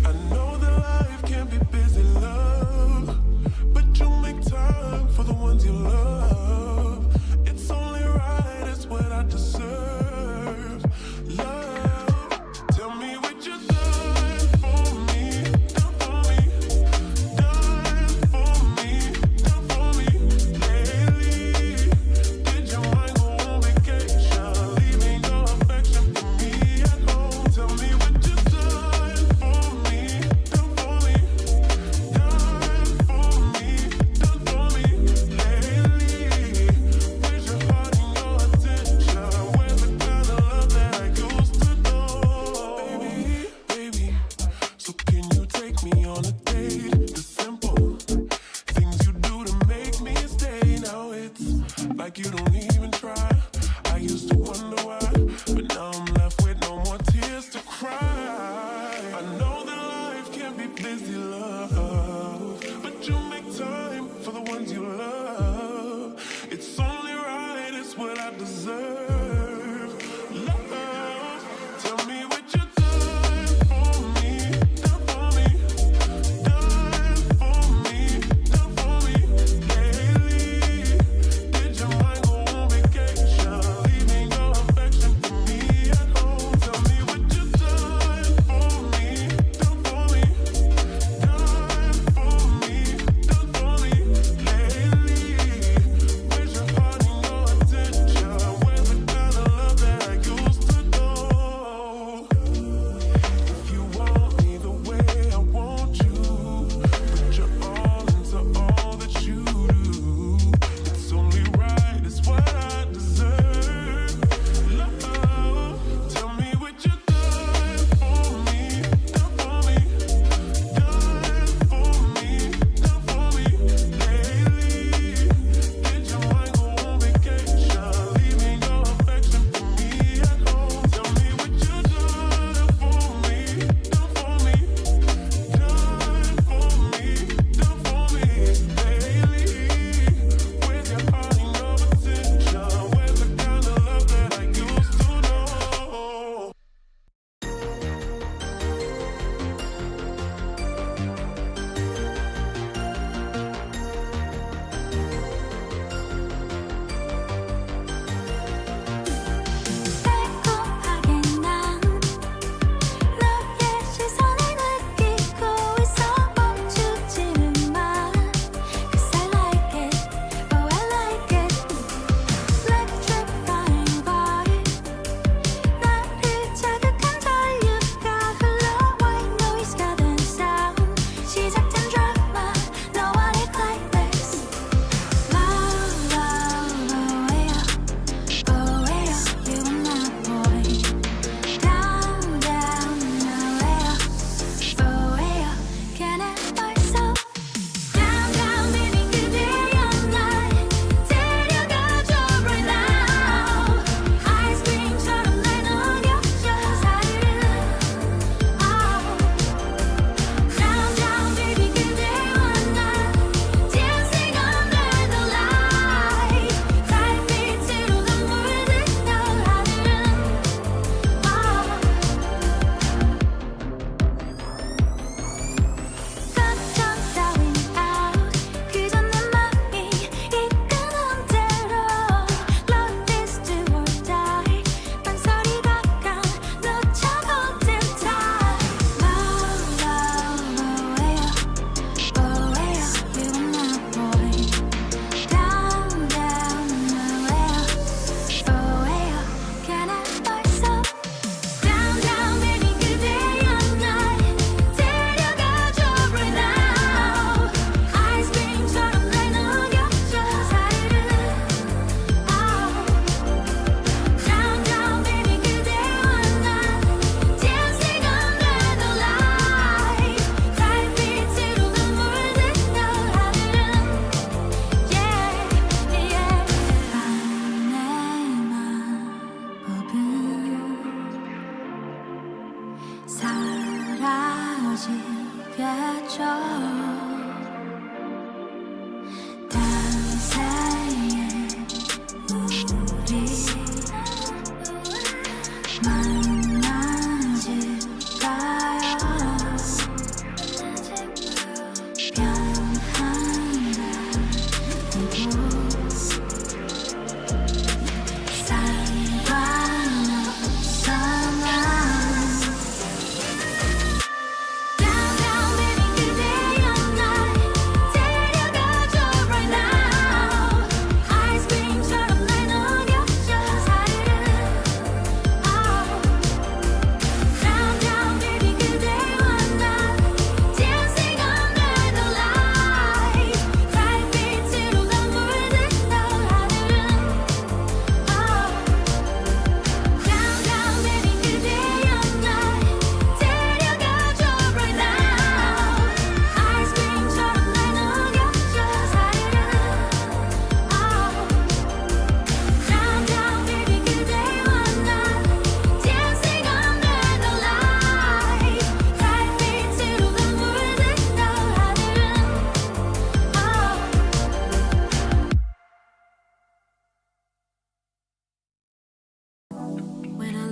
I know that life can be busy, love, but you make time for the ones you love. It's only right, it's what I deserve. Love, tell me what you've done for me, die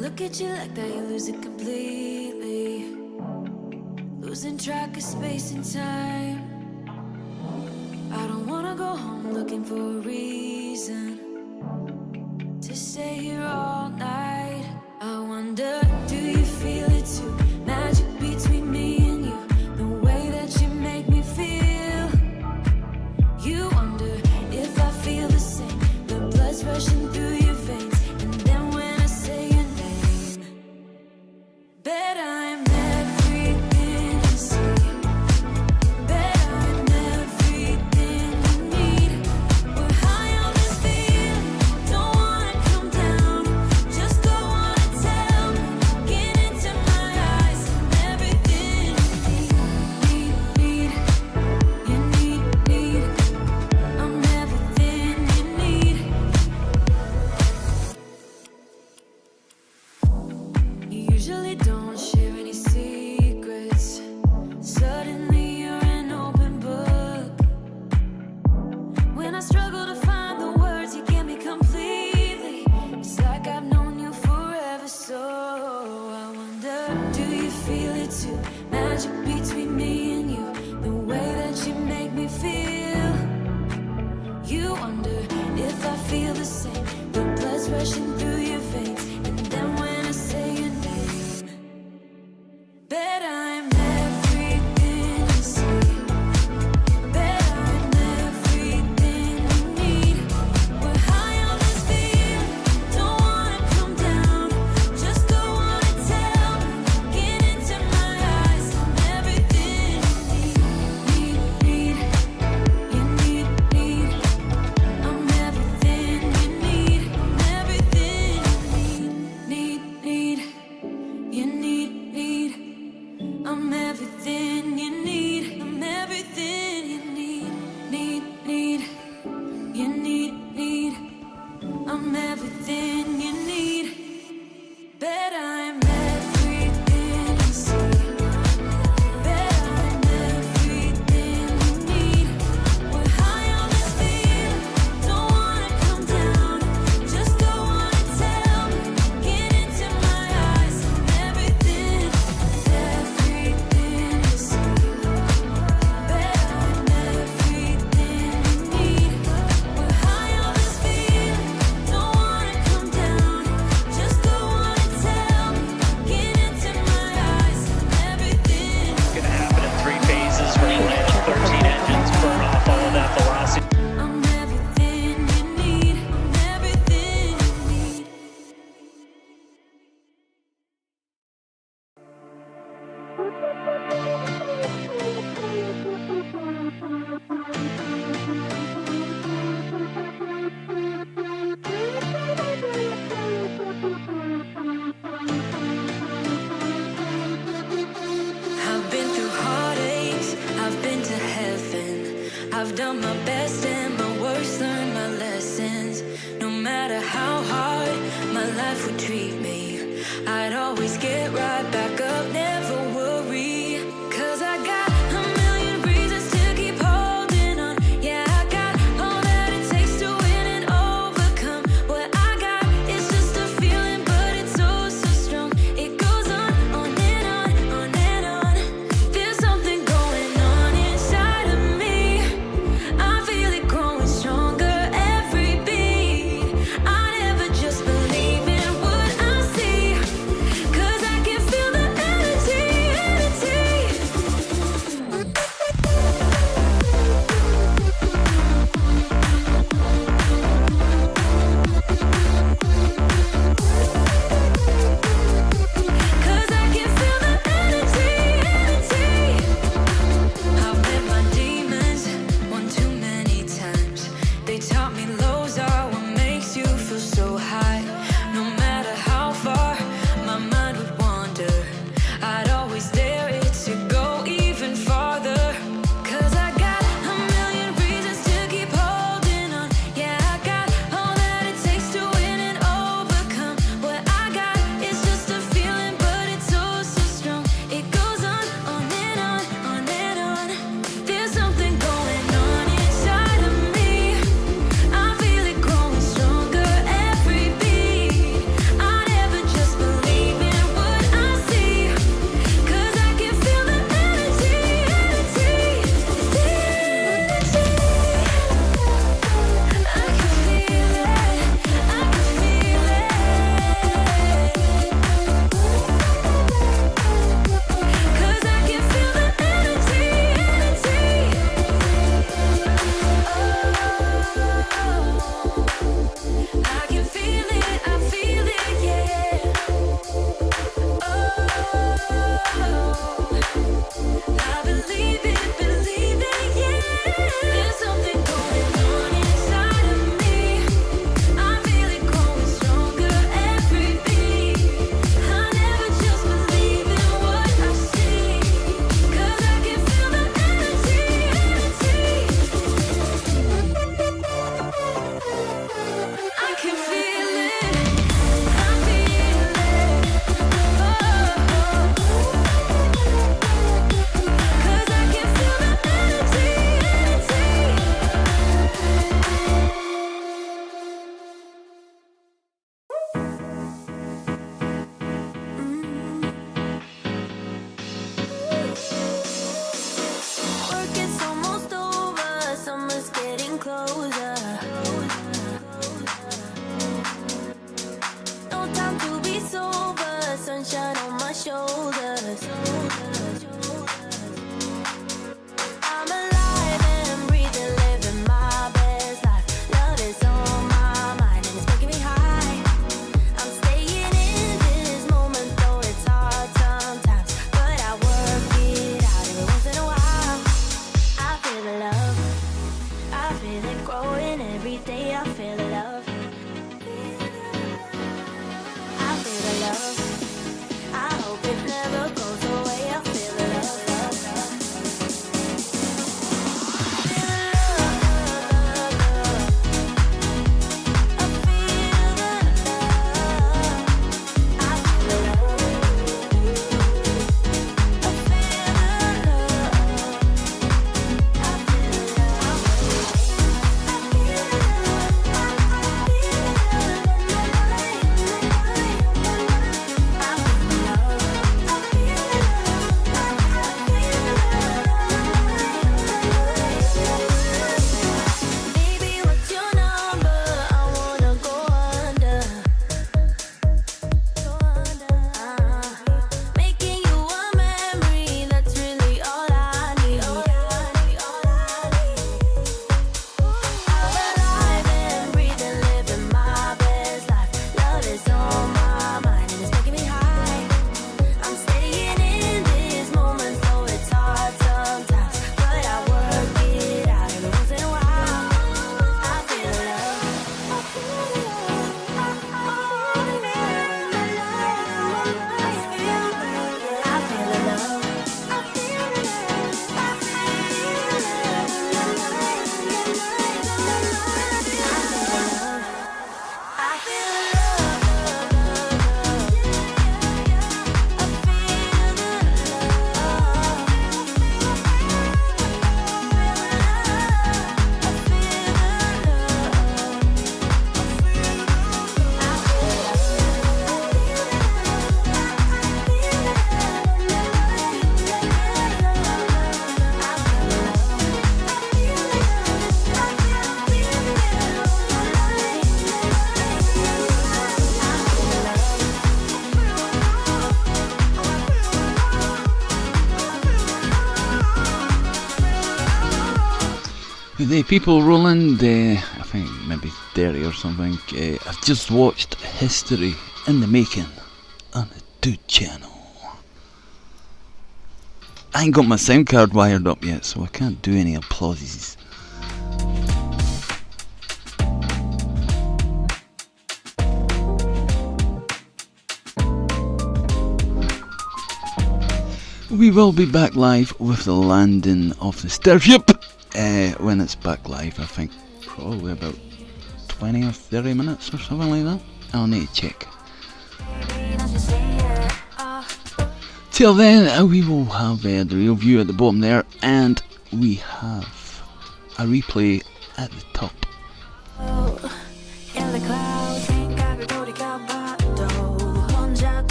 Look at you like that, you lose it completely. Losing track of space and time. I don't wanna go home looking for a reason to stay here all night. I wonder, do you feel it too? Magic between me and you, the way that you make me feel. You wonder if I feel the same, the blood's rushing through your veins. And then when I say your name, bet I'm everything you see. Bet I'm everything you need. We're high on this feeling, don't wanna come down. Just go on and tell me, get into my eyes. I'm everything you need. I'm everything you need. You usually don't share any secrets. Suddenly you're an open book. When I struggle to find the words, you get me completely. It's like I've known you forever, so I wonder, do you feel it too? Magic between me and you, the way that you make me feel. You wonder if I feel the same, the blood's rushing through your veins. And then when I say your name, bet I'm everything you see. Bet I'm everything you need. We're high on this feeling, don't wanna come down. Just go on and tell me, get into my eyes. I'm everything you need. I'm everything you need. I'm everything you need. I'm everything you need. I'm everything you need. I'm everything you need. Bet I'm everything you see. Bet I'm everything you need. We're high on this feeling, don't wanna come down. Just go on and tell me, get into my eyes. I'm everything you see. Bet I'm everything you need. We're high on this feeling, don't wanna come down. Just go on and tell me, get into my eyes. I'm everything. It's going to happen in 3 phases. We're going to land 13 engines, burn off all of that velocity. I'm everything you need. I'm everything you need. I've been through heartaches, I've been to heaven. I've done my best and my worst, learned my lessons. No matter how hard my life would treat me, I'd always get right back up, never worry. 'Cause I got a million reasons to keep holding on. Yeah, I got feel it growing every day. I feel the love. I feel the love. I hope it never goes away. I feel the love, love, love. The people rolling, I think maybe 30 or something. I've just watched History in the Making on the Dude channel. I ain't got my sound card wired up yet, so I can't do any applauses. We will be back live with the landing of the Starship. When it's back live, I think probably about 20 or 30 minutes or something like that. I'll need to check. Till then, we will have the real view at the bottom there, and we have a replay at the top.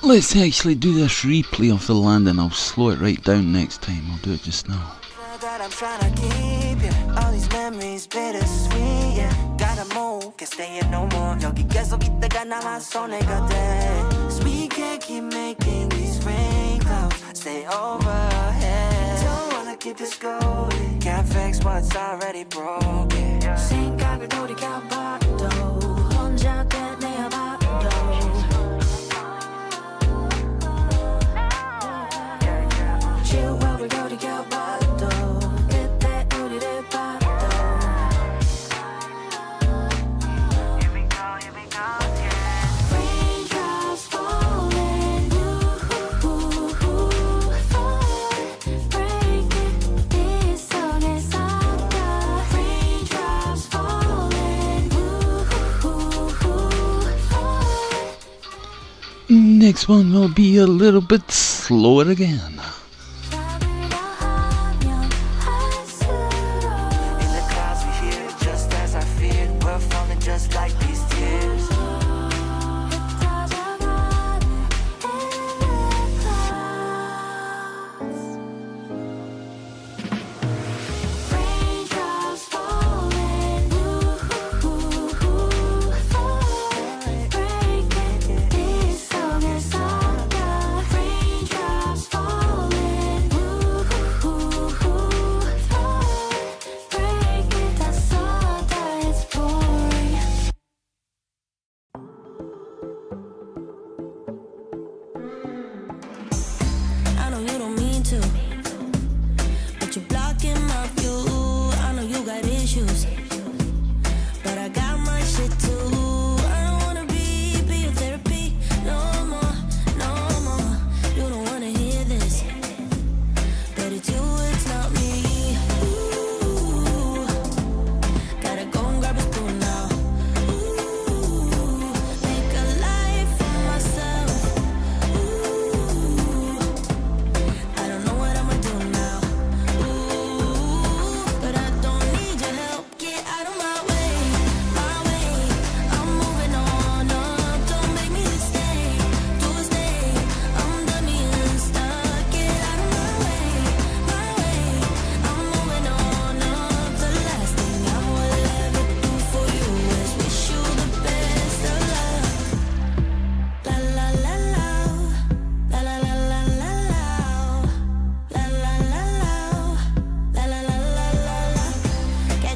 Let's actually do this replay of the landing. I'll slow it right down next time. I'll do it just now. I'm trying to keep you. All these memories bittersweet, yeah. Gotta move, can't stay here no more. 여기 계속 있다가 나만 손해가 돼. So we can't keep making these rain clouds stay overhead. Don't wanna keep this going. Can't fix what's already broken. 생각을 돌이켜봐도 혼자 되뇌어봐도. 지워볼 돌이켜봐도 그때 우리를 봐도. Raindrops falling, break it, 빗속에서 Raindrops falling, Next one will be a little bit slower again. Raindrops fall.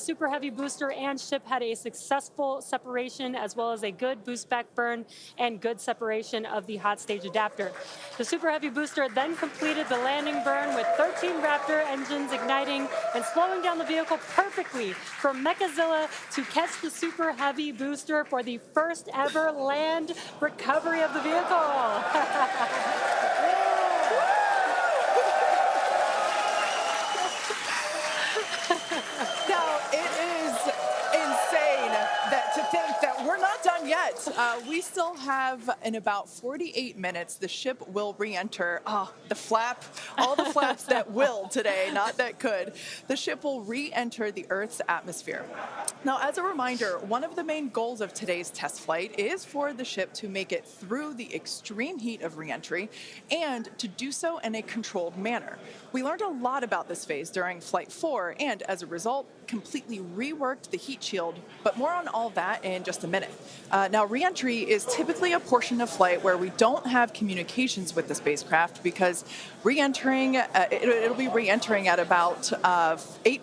Super Heavy booster and ship had a successful separation, as well as a good boost back burn and good separation of the hot stage adapter. The Super Heavy booster then completed the landing burn with 13 Raptor engines igniting and slowing down the vehicle perfectly for Mechazilla to catch the Super Heavy booster for the first ever land recovery of the vehicle. Now, it is insane to think that we're not done yet. We still have, in about 48 minutes, the ship will re-enter. Oh, the flap, all the flaps that will today, not that could. The ship will re-enter the Earth's atmosphere. Now, as a reminder, one of the main goals of today's test flight is for the ship to make it through the extreme heat of re-entry and to do so in a controlled manner. We learned a lot about this phase during Flight 4 and, as a result, completely reworked the heat shield, but more on all that in just a minute. Now, re-entry is typically a portion of flight where we don't have communications with the spacecraft because re-entering, it'll be re-entering at about 8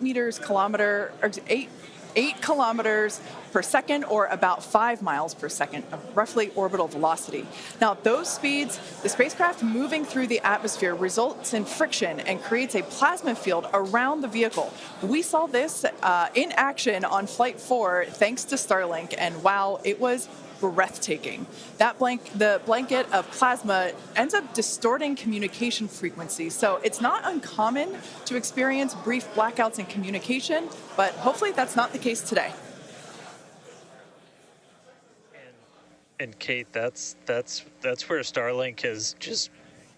kilometers per second, or about 5 miles per second of roughly orbital velocity. Now, those speeds, the spacecraft moving through the atmosphere results in friction and creates a plasma field around the vehicle. We saw this in action on Flight 4 thanks to Starlink, and wow, it was breathtaking. The blanket of plasma ends up distorting communication frequencies, so it's not uncommon to experience brief blackouts in communication, but hopefully that's not the case today. And Kate, that's where Starlink has just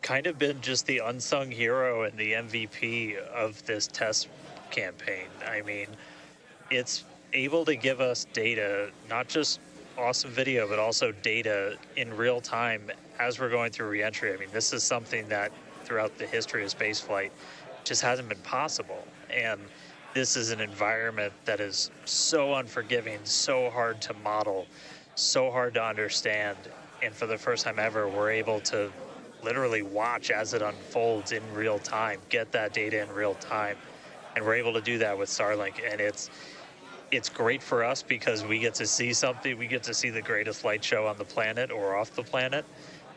kind of been just the unsung hero and the MVP of this test campaign. I mean, it's able to give us data, not just awesome video, but also data in real time as we're going through reentry. I mean, this is something that throughout the history of spaceflight just hasn't been possible. And this is an environment that is so unforgiving, so hard to model, so hard to understand. And for the first time ever, we're able to literally watch as it unfolds in real time, get that data in real time. And we're able to do that with Starlink. And it's great for us because we get to see something. We get to see the greatest light show on the planet or off the planet.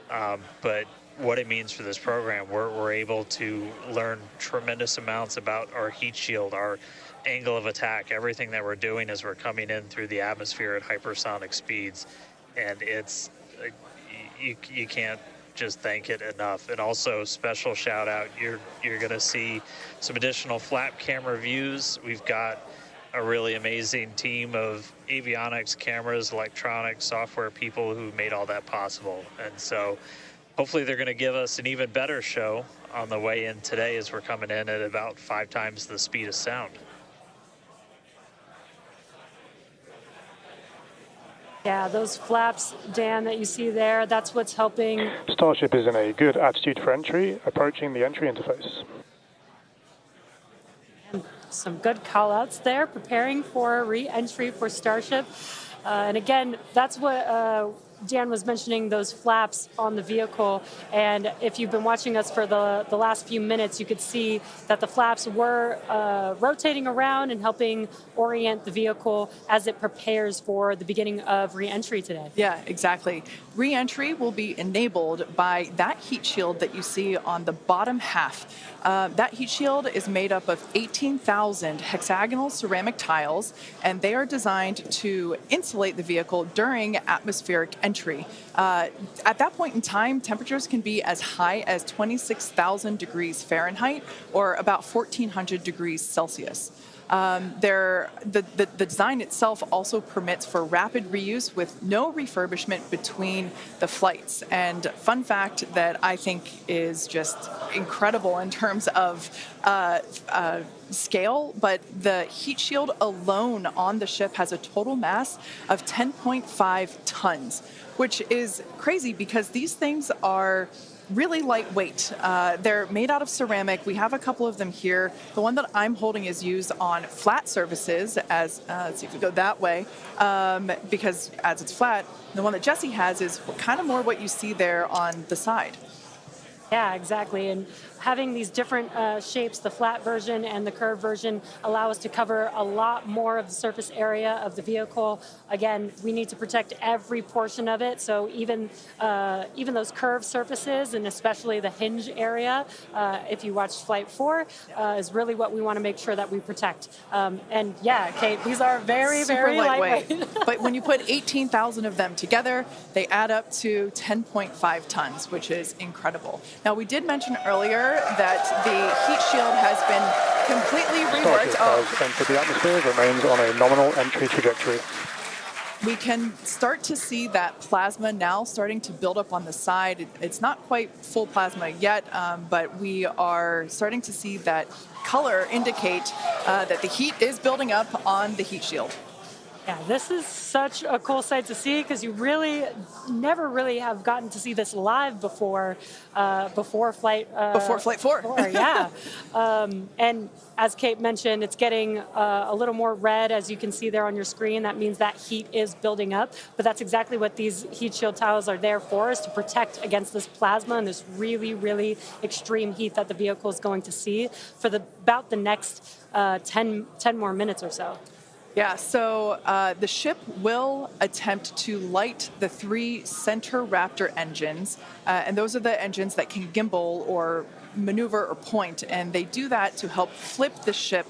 But what it means for this program, we're able to learn tremendous amounts about our heat shield, our angle of attack, everything that we're doing as we're coming in through the atmosphere at hypersonic speeds. And it's, you can't just thank it enough. And also, special shout out, you're going to see some additional flap camera views. We've got a really amazing team of avionics, cameras, electronics, software people who made all that possible. And so hopefully they're going to give us an even better show on the way in today as we're coming in at about 5 times the speed of sound. Yeah, those flaps, Dan, that you see there, that's what's helping. Starship is in a good attitude for entry, approaching the entry interface. And some good call-outs there, preparing for re-entry for Starship. And again, that's what Dan was mentioning, those flaps on the vehicle. And if you've been watching us for the last few minutes, you could see that the flaps were rotating around and helping orient the vehicle as it prepares for the beginning of re-entry today. Yeah, exactly. Re-entry will be enabled by that heat shield that you see on the bottom half. That heat shield is made up of 18,000 hexagonal ceramic tiles, and they are designed to insulate the vehicle during atmospheric entry. At that point in time, temperatures can be as high as 26,000 degrees Fahrenheit or about 1,400 degrees Celsius. The design itself also permits for rapid reuse with no refurbishment between the flights. And fun fact that I think is just incredible in terms of scale, but the heat shield alone on the ship has a total mass of 10.5 tons, which is crazy because these things are really lightweight. They're made out of ceramic. We have a couple of them here. The one that I'm holding is used on flat surfaces, as let's see if we go that way, because as it's flat. The one that Jesse has is kind of more what you see there on the side. Yeah, exactly. And having these different shapes, the flat version and the curved version, allow us to cover a lot more of the surface area of the vehicle. Again, we need to protect every portion of it. So even those curved surfaces, and especially the hinge area, if you watched Flight 4, is really what we want to make sure that we protect. And yeah, Kate, these are very, Super very lightweight. But when you put 18,000 of them together, they add up to 10.5 tons, which is incredible. Now, we did mention earlier that the heat shield has been completely reworked. Starship has entered the atmosphere, remains on a nominal entry trajectory. We can start to see that plasma now starting to build up on the side. It's not quite full plasma yet, but we are starting to see that color indicate that the heat is building up on the heat shield. Yeah, this is such a cool sight to see because you really never really have gotten to see this live before Flight 4. Yeah, and as Kate mentioned, it's getting a little more red, as you can see there on your screen. That means that heat is building up, but that's exactly what these heat shield tiles are there for, is to protect against this plasma and this really, really extreme heat that the vehicle is going to see for about the next 10 more minutes or so. Yeah, so the ship will attempt to light the 3 center Raptor engines, and those are the engines that can gimbal or maneuver or point, and they do that to help flip the ship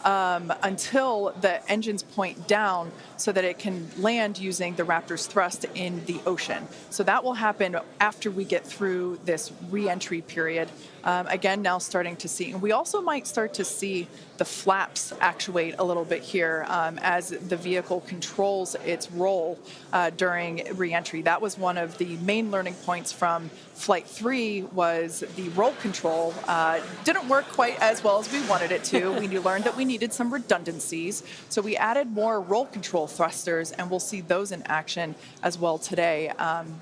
until the engines point down so that it can land using the Raptor's thrust in the ocean. So that will happen after we get through this re-entry period. Again, now starting to see, and we also might start to see the flaps actuate a little bit here as the vehicle controls its roll during re-entry. That was one of the main learning points from Flight 3, was the roll control didn't work quite as well as we wanted it to. We learned that we needed some redundancies, so we added more roll control thrusters, and we'll see those in action as well today,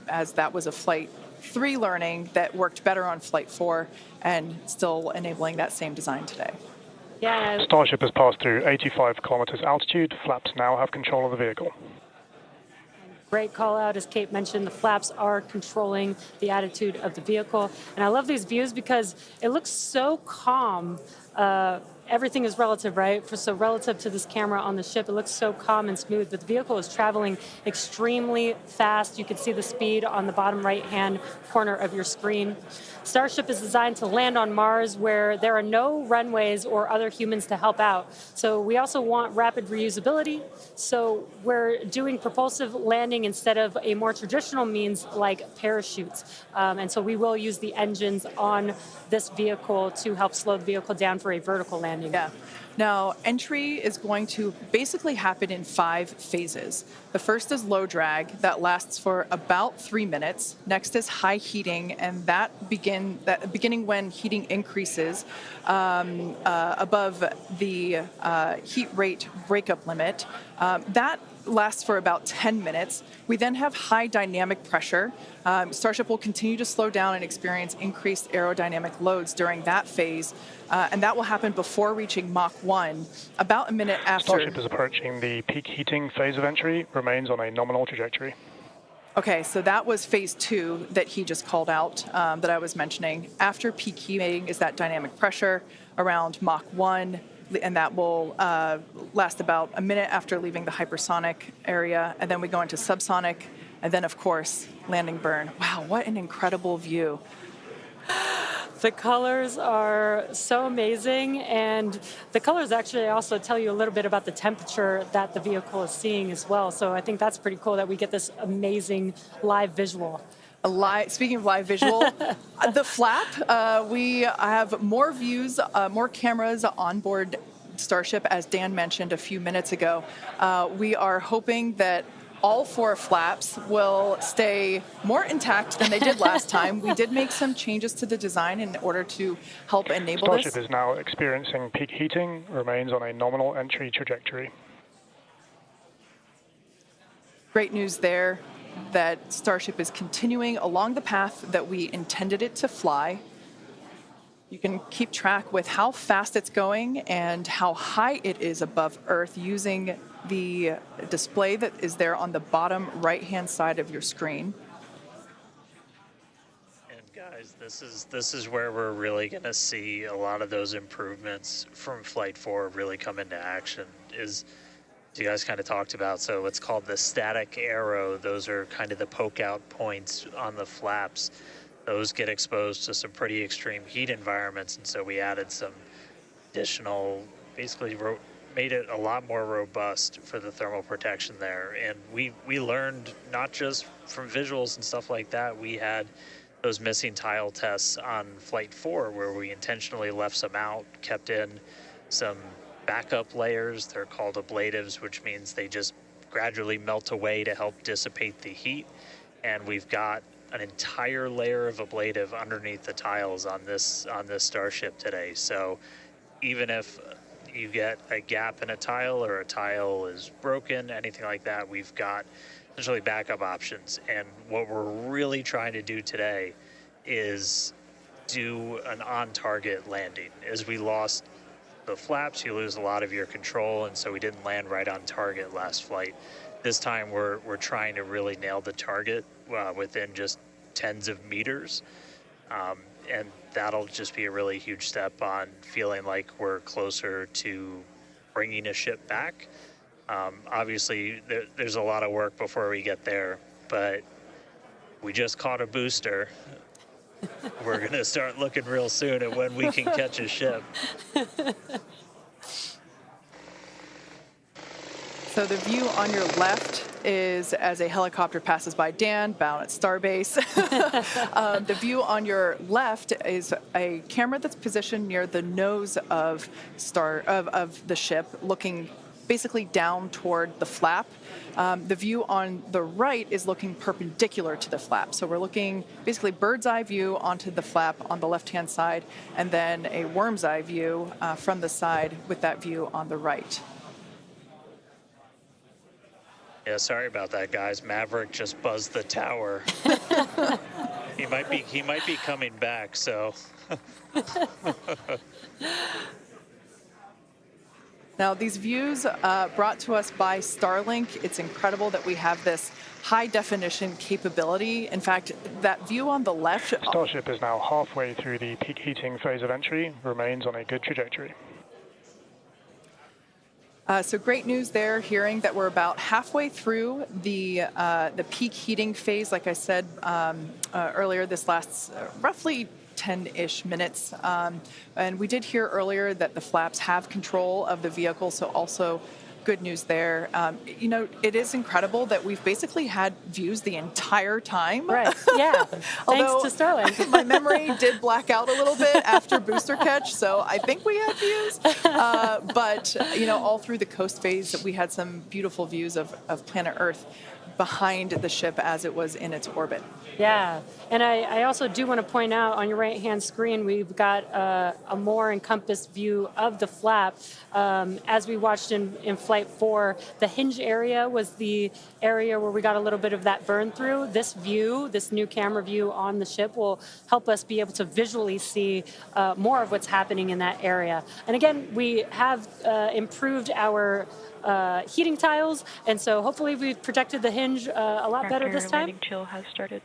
as that was a Flight 3 learning that worked better on Flight 4 and still enabling that same design today. Yeah. Starship has passed through 85 kilometers altitude. Flaps now have control of the vehicle. Great call out, as Kate mentioned, the flaps are controlling the attitude of the vehicle. And I love these views because it looks so calm. Everything is relative, right? So relative to this camera on the ship, it looks so calm and smooth, but the vehicle is traveling extremely fast. You can see the speed on the bottom right-hand corner of your screen. Starship is designed to land on Mars, where there are no runways or other humans to help out. So we also want rapid reusability. So we're doing propulsive landing instead of a more traditional means like parachutes. And so we will use the engines on this vehicle to help slow the vehicle down for a vertical landing. Yeah. Now, entry is going to basically happen in 5 phases. The first is low drag, that lasts for about 3 minutes. Next is high heating, and beginning when heating increases above the heat rate breakup limit. That lasts for about 10 minutes. We then have high dynamic pressure. Starship will continue to slow down and experience increased aerodynamic loads during that phase, and that will happen before reaching Mach 1, about a minute after. Starship is approaching the peak heating phase of entry, remains on a nominal trajectory. Okay, so that was phase 2 that he just called out, that I was mentioning. After peak heating is that dynamic pressure around Mach 1, and that will last about a minute after leaving the hypersonic area, and then we go into subsonic, and then, of course, landing burn. Wow, what an incredible view. The colors are so amazing, and the colors actually also tell you a little bit about the temperature that the vehicle is seeing as well. So I think that's pretty cool that we get this amazing live visual. Speaking of live visual, the flap, we have more views, more cameras on board Starship, as Dan mentioned a few minutes ago. We are hoping that all 4 flaps will stay more intact than they did last time. We did make some changes to the design in order to help enable Starship this. is now experiencing peak heating, remains on a nominal entry trajectory. Great news there that Starship is continuing along the path that we intended it to fly. You can keep track with how fast it's going and how high it is above Earth using the display that is there on the bottom right-hand side of your screen. And Guys, this is where we're really going to see a lot of those improvements from Flight 4 really come into action. Is you guys kind of talked about, so it's called the static arrow. Those are kind of the poke out points on the flaps. Those get exposed to some pretty extreme heat environments, and so we added some additional, basically made it a lot more robust for the thermal protection there. And we learned not just from visuals and stuff like that. We had those missing tile tests on Flight 4 where we intentionally left some out, kept in some backup layers. They're called ablatives, which means they just gradually melt away to help dissipate the heat. And we've got an entire layer of ablative underneath the tiles on this Starship today. So even if you get a gap in a tile or a tile is broken, anything like that, we've got essentially backup options. And what we're really trying to do today is do an on-target landing. As we lost the flaps, you lose a lot of your control, and so we didn't land right on target last flight. This time we're trying to really nail the target within just tens of meters, and that'll just be a really huge step on feeling like we're closer to bringing a ship back. Obviously, there's a lot of work before we get there, but we just caught a booster. We're going to start looking real soon at when we can catch a ship. So the view on your left is as a helicopter passes by Dan, bound at Starbase. The view on your left is a camera that's positioned near the nose of the ship, looking basically down toward the flap. The view on the right is looking perpendicular to the flap. So we're looking basically bird's eye view onto the flap on the left-hand side, and then a worm's eye view from the side with that view on the right. Yeah, sorry about that, guys. Maverick just buzzed the tower. He might be coming back, so. Now, these views brought to us by Starlink. It's incredible that we have this high-definition capability. In fact, that view on the left... Starship is now halfway through the peak heating phase of entry, remains on a good trajectory. So great news there, hearing that we're about halfway through the peak heating phase. Like I said earlier, this lasts roughly 10-ish minutes. And we did hear earlier that the flaps have control of the vehicle, so also good news there. You know, it is incredible that we've basically had views the entire time. Right, yeah, Although, thanks to Starlink. My memory did black out a little bit after booster catch, so I think we had views. But, you know, all through the coast phase, we had some beautiful views of planet Earth behind the ship as it was in its orbit. Yeah, and I also do want to point out on your right-hand screen, we've got a more encompassed view of the flap. As we watched in Flight 4, the hinge area was the area where we got a little bit of that burn through. This view, this new camera view on the ship, will help us be able to visually see more of what's happening in that area. And again, we have improved our heating tiles, and so hopefully we've protected the hinge a lot better this time. Landing chill has started.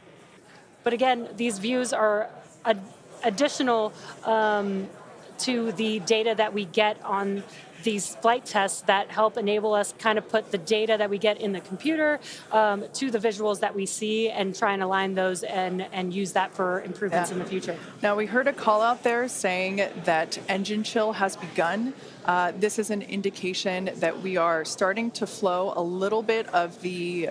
But again, these views are additional to the data that we get on these flight tests that help enable us kind of put the data that we get in the computer to the visuals that we see and try and align those and use that for improvements in the future. Now, we heard a call out there saying that engine chill has begun. This is an indication that we are starting to flow a little bit of the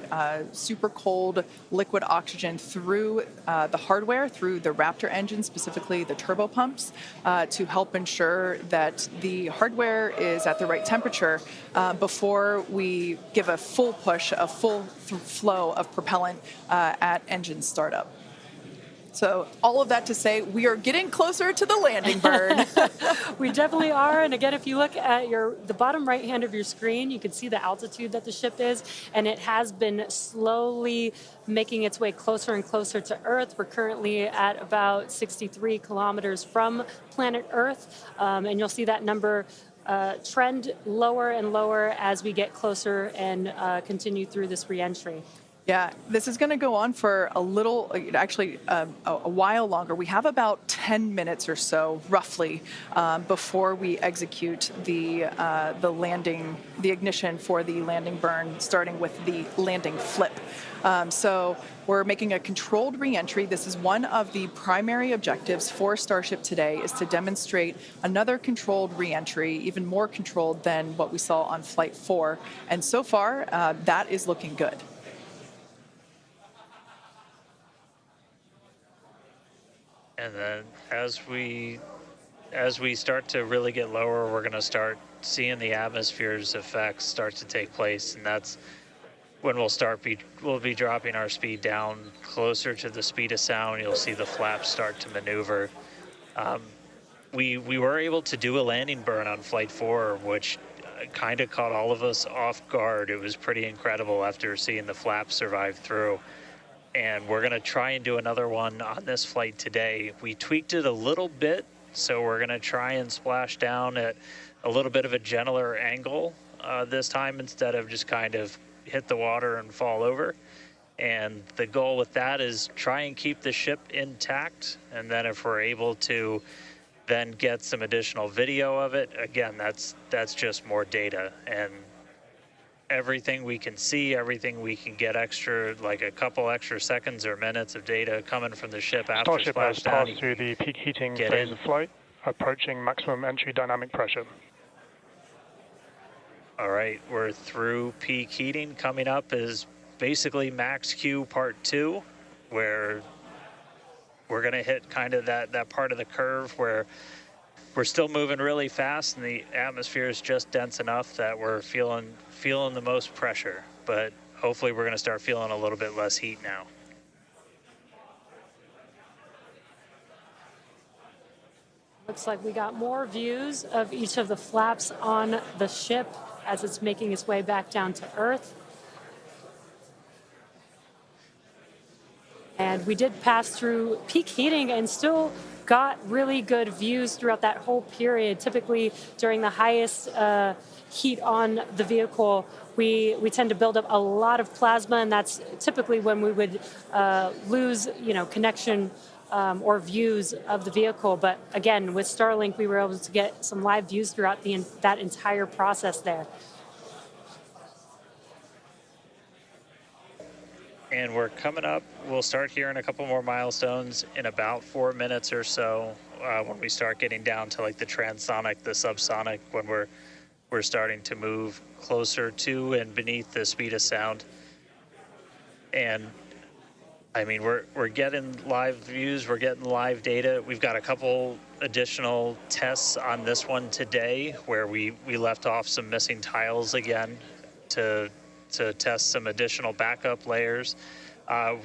super cold liquid oxygen through the hardware, through the Raptor engine, specifically the turbo pumps, to help ensure that the hardware is at the right temperature before we give a full push, a full flow of propellant at engine startup. So all of that to say, we are getting closer to the landing burn. We definitely are. And again, if you look at the bottom right hand of your screen, you can see the altitude that the ship is, and it has been slowly making its way closer and closer to Earth. We're currently at about 63 kilometers from planet Earth, and you'll see that number trend lower and lower as we get closer and continue through this reentry. Yeah, this is going to go on for a little, actually a while longer. We have about 10 minutes or so, roughly, before we execute the landing, the ignition for the landing burn, starting with the landing flip. So we're making a controlled re-entry. This is one of the primary objectives for Starship today, is to demonstrate another controlled re-entry, even more controlled than what we saw on Flight 4. And so far, that is looking good. And then as we start to really get lower, we're going to start seeing the atmosphere's effects start to take place, and that's when we'll be dropping our speed down closer to the speed of sound. You'll see the flaps start to maneuver. We were able to do a landing burn on Flight 4, which kind of caught all of us off guard. It was pretty incredible after seeing the flaps survive through. And we're going to try and do another one on this flight today. We tweaked it a little bit, so we're going to try and splash down at a little bit of a gentler angle this time, instead of just kind of hit the water and fall over. And the goal with that is try and keep the ship intact, and then if we're able to then get some additional video of it, again, that's just more data. And everything we can see, everything we can get extra, like a couple extra seconds or minutes of data coming from the ship after Starship has splashdown. passed through the peak heating phase of flight, approaching maximum entry dynamic pressure. All right, we're through peak heating. Coming up is basically max Q part 2, where we're going to hit kind of that part of the curve where we're still moving really fast and the atmosphere is just dense enough that we're feeling the most pressure, but hopefully we're going to start feeling a little bit less heat now. Looks like we got more views of each of the flaps on the ship as it's making its way back down to Earth. And we did pass through peak heating and still got really good views throughout that whole period. Typically during the highest heat on the vehicle, we tend to build up a lot of plasma, and that's typically when we would lose, connection or views of the vehicle. But again, with Starlink, we were able to get some live views throughout that entire process there. And we're coming up, we'll start hearing a couple more milestones in about 4 minutes or so, when we start getting down to like the transonic, the subsonic, when we're starting to move closer to and beneath the speed of sound. And I mean, we're getting live views, we're getting live data. We've got a couple additional tests on this one today where we left off some missing tiles again to test some additional backup layers.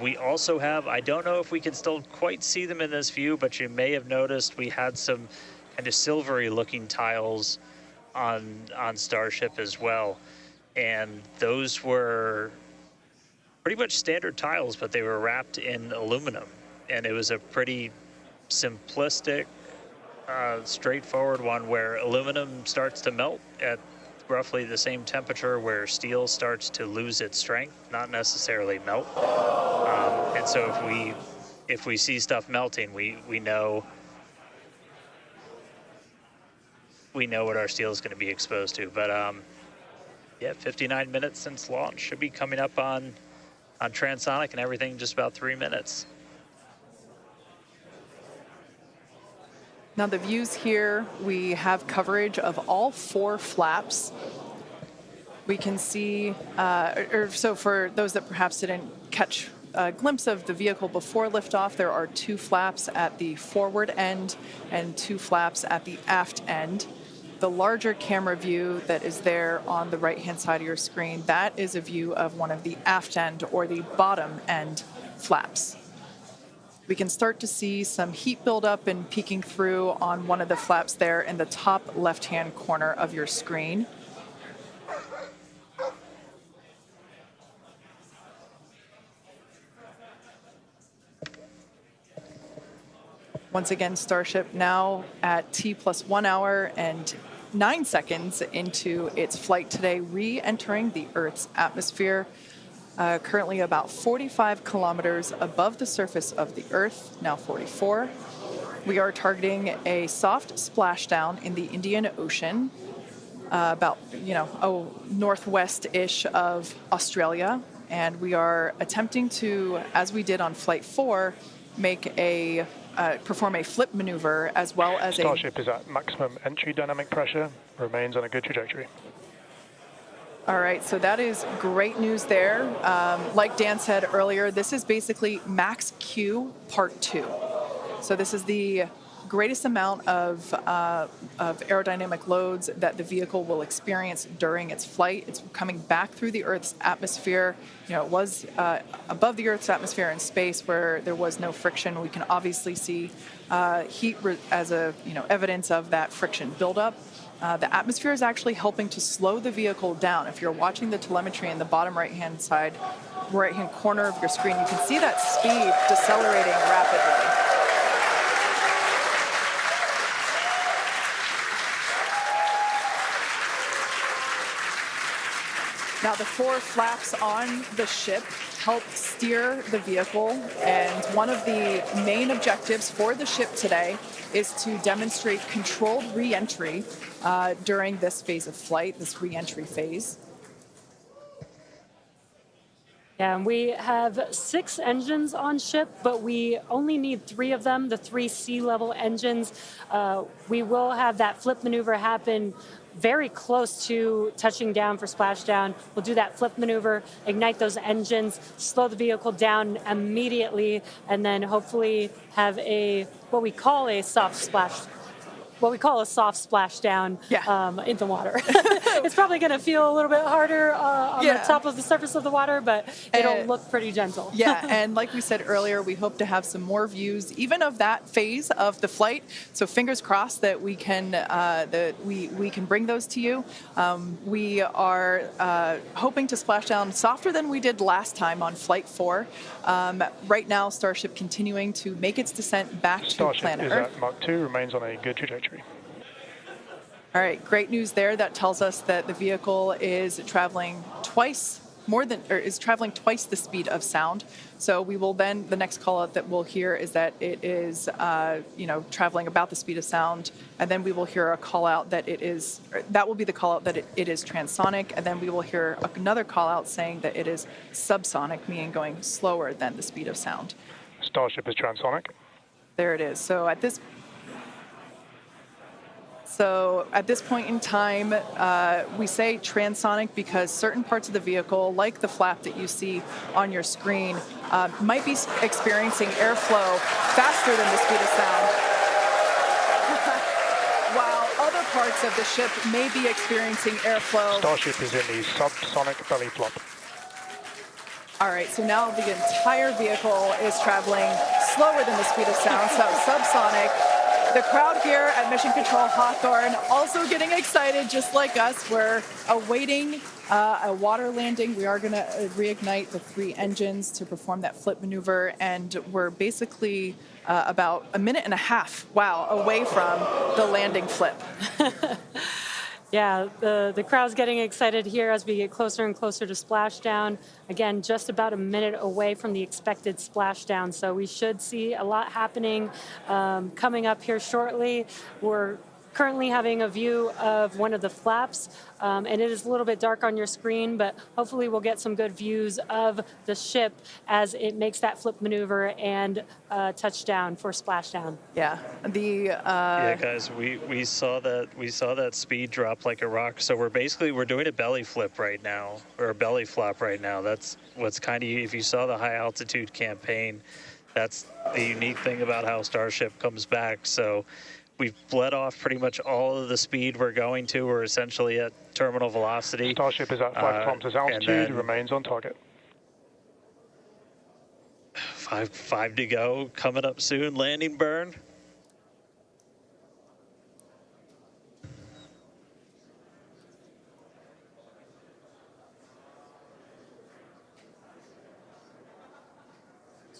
We also have, I don't know if we can still quite see them in this view, but you may have noticed we had some kind of silvery looking tiles on Starship as well. And those were pretty much standard tiles, but they were wrapped in aluminum. And it was a pretty simplistic, straightforward one where aluminum starts to melt at roughly the same temperature where steel starts to lose its strength, not necessarily melt. And so if we see stuff melting, we know what our steel is going to be exposed to. But yeah, 59 minutes since launch, should be coming up on transonic and everything in just about 3 minutes. Now the views here, we have coverage of all 4 flaps. We can see, so for those that perhaps didn't catch a glimpse of the vehicle before liftoff, there are 2 flaps at the forward end and 2 flaps at the aft end. The larger camera view that is there on the right-hand side of your screen, that is a view of one of the aft end or the bottom end flaps. We can start to see some heat buildup and peeking through on one of the flaps there in the top left-hand corner of your screen. Once again, Starship now at T+1 hour and 9 seconds into its flight today, re-entering the Earth's atmosphere. currently about 45 kilometers above the surface of the Earth, now 44. We are targeting a soft splashdown in the Indian Ocean, about, northwest-ish of Australia. And we are attempting to, as we did on Flight 4, perform a flip maneuver as well as Starship is at maximum entry dynamic pressure, remains on a good trajectory. All right, so that is great news there. Like Dan said earlier, this is basically max Q part 2. So this is the greatest amount of aerodynamic loads that the vehicle will experience during its flight. It's coming back through the Earth's atmosphere. It was above the Earth's atmosphere in space where there was no friction. We can obviously see heat as evidence of that friction buildup. The atmosphere is actually helping to slow the vehicle down. If you're watching the telemetry in the bottom right-hand corner of your screen, you can see that speed decelerating rapidly. Now, the 4 flaps on the ship help steer the vehicle, and one of the main objectives for the ship today is to demonstrate controlled re-entry during this phase of flight, this re-entry phase. Yeah, and we have 6 engines on ship, but we only need 3 of them, the 3 sea-level engines. We will have that flip maneuver happen very close to touching down for splashdown. We'll do that flip maneuver, ignite those engines, slow the vehicle down immediately, and then hopefully have what we call a soft splashdown in the water. It's probably going to feel a little bit harder on the top of the surface of the water, but it'll look pretty gentle. Yeah, and like we said earlier, we hope to have some more views, even of that phase of the flight. So fingers crossed that we can we can bring those to you. We are hoping to splash down softer than we did last time on Flight 4. Right now, Starship continuing to make its descent back to planet Earth. Starship is at Mach 2, remains on a good trajectory. All right, great news there. That tells us that the vehicle is traveling twice the speed of sound. So we will then, the next call out that we'll hear is that it is, traveling about the speed of sound. And then we will hear a call out that that will be the call out that it is transonic. And then we will hear another call out saying that it is subsonic, meaning going slower than the speed of sound. Starship is transonic. There it is. So at this point in time, we say transonic because certain parts of the vehicle, like the flap that you see on your screen, might be experiencing airflow faster than the speed of sound, while other parts of the ship may be experiencing airflow. Starship is in the subsonic belly flop. All right, so now the entire vehicle is traveling slower than the speed of sound, so subsonic. The crowd here at Mission Control Hawthorne also getting excited, just like us. We're awaiting a water landing. We are going to reignite the 3 engines to perform that flip maneuver, and we're basically about a minute and a half, away from the landing flip. Yeah, the crowd's getting excited here as we get closer and closer to splashdown. Again, just about a minute away from the expected splashdown, so we should see a lot happening coming up here shortly. We're currently having a view of one of the flaps, and it is a little bit dark on your screen, but hopefully we'll get some good views of the ship as it makes that flip maneuver and touchdown for splashdown. Yeah, guys, we saw that speed drop like a rock. So we're doing a belly flip right now, or a belly flop right now. That's what's kind of, if you saw the high altitude campaign, that's the unique thing about how Starship comes back. So we've bled off pretty much all of the speed we're going to. We're essentially at terminal velocity. Starship is at 5 kilometers altitude, remains on target. 5 to go, coming up soon, landing burn.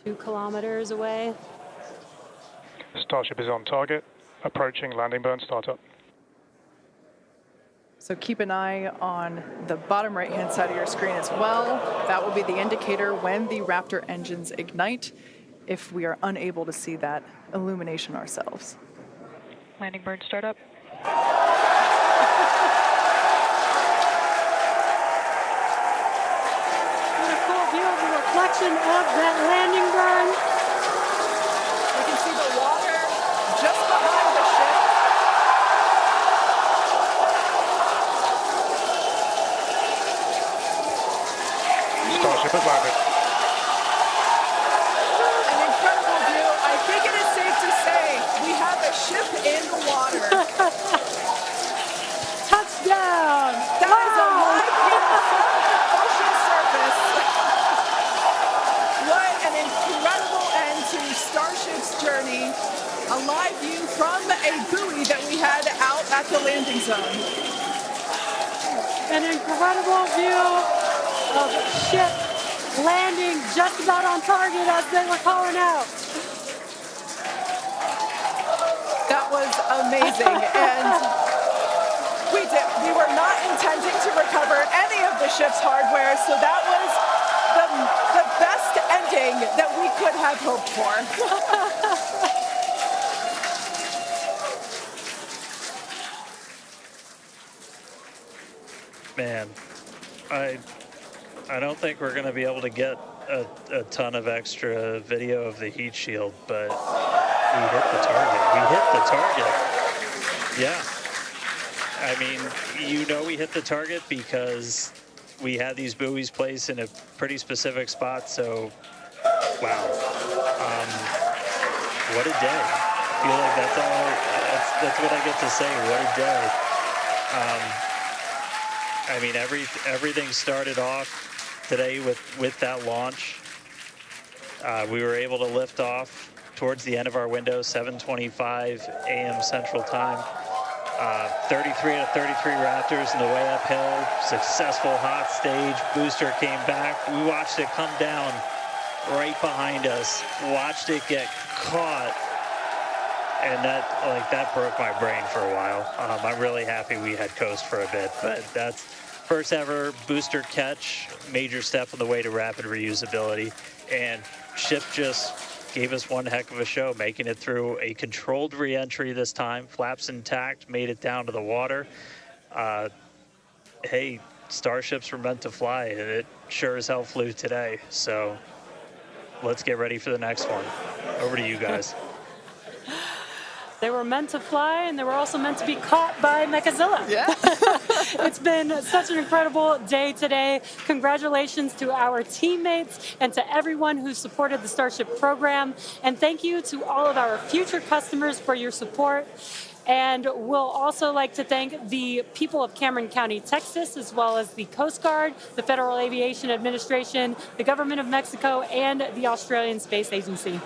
Two kilometers away. Starship is on target. Approaching landing burn startup. So keep an eye on the bottom right-hand side of your screen as well. That will be the indicator when the Raptor engines ignite, if we are unable to see that illumination ourselves. Landing burn startup. What a cool view of the reflection of that landing burn. We can see the water just behind the ship. Starship has landed. An incredible view. I think it is safe to say we have a ship in the water. Touchdown! That is a live view from the ocean surface. What an incredible end to Starship's journey. A live view from a buoy that we had out at the landing zone. An incredible view of ship landing just about on target as they were calling out. That was amazing. And we were not intending to recover any of the ship's hardware, so that was the best ending that we could have hoped for. Man, I don't think we're going to be able to get a ton of extra video of the heat shield, but we hit the target. We hit the target. Yeah. I mean, we hit the target because we had these buoys placed in a pretty specific spot, so wow. What a day. I feel like that's what I get to say. What a day. I mean, everything started off today with that launch. We were able to lift off towards the end of our window, 7:25 a.m. Central Time. 33 out of 33 Raptors in the way uphill. Successful hot stage. Booster came back. We watched it come down right behind us. Watched it get caught. And that broke my brain for a while. I'm really happy we had coast for a bit, but that's first ever booster catch, major step on the way to rapid reusability. And ship just gave us one heck of a show, making it through a controlled re-entry this time, flaps intact, made it down to the water. Hey, Starships were meant to fly, and it sure as hell flew today. So let's get ready for the next one. Over to you guys. They were meant to fly, and they were also meant to be caught by Mechazilla. Yeah. It's been such an incredible day today. Congratulations to our teammates and to everyone who supported the Starship program. And thank you to all of our future customers for your support. And we'll also like to thank the people of Cameron County, Texas, as well as the Coast Guard, the Federal Aviation Administration, the Government of Mexico, and the Australian Space Agency.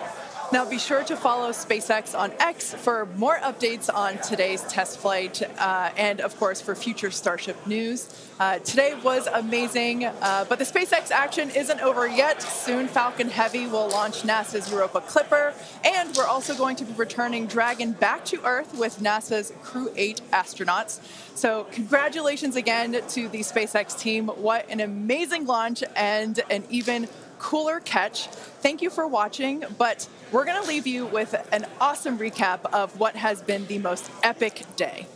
Now be sure to follow SpaceX on X for more updates on today's test flight and, of course, for future Starship news. Today was amazing, but the SpaceX action isn't over yet. Soon Falcon Heavy will launch NASA's Europa Clipper, and we're also going to be returning Dragon back to Earth with NASA's Crew 8 astronauts. So congratulations again to the SpaceX team. What an amazing launch and an even cooler catch. Thank you for watching, but we're going to leave you with an awesome recap of what has been the most epic day.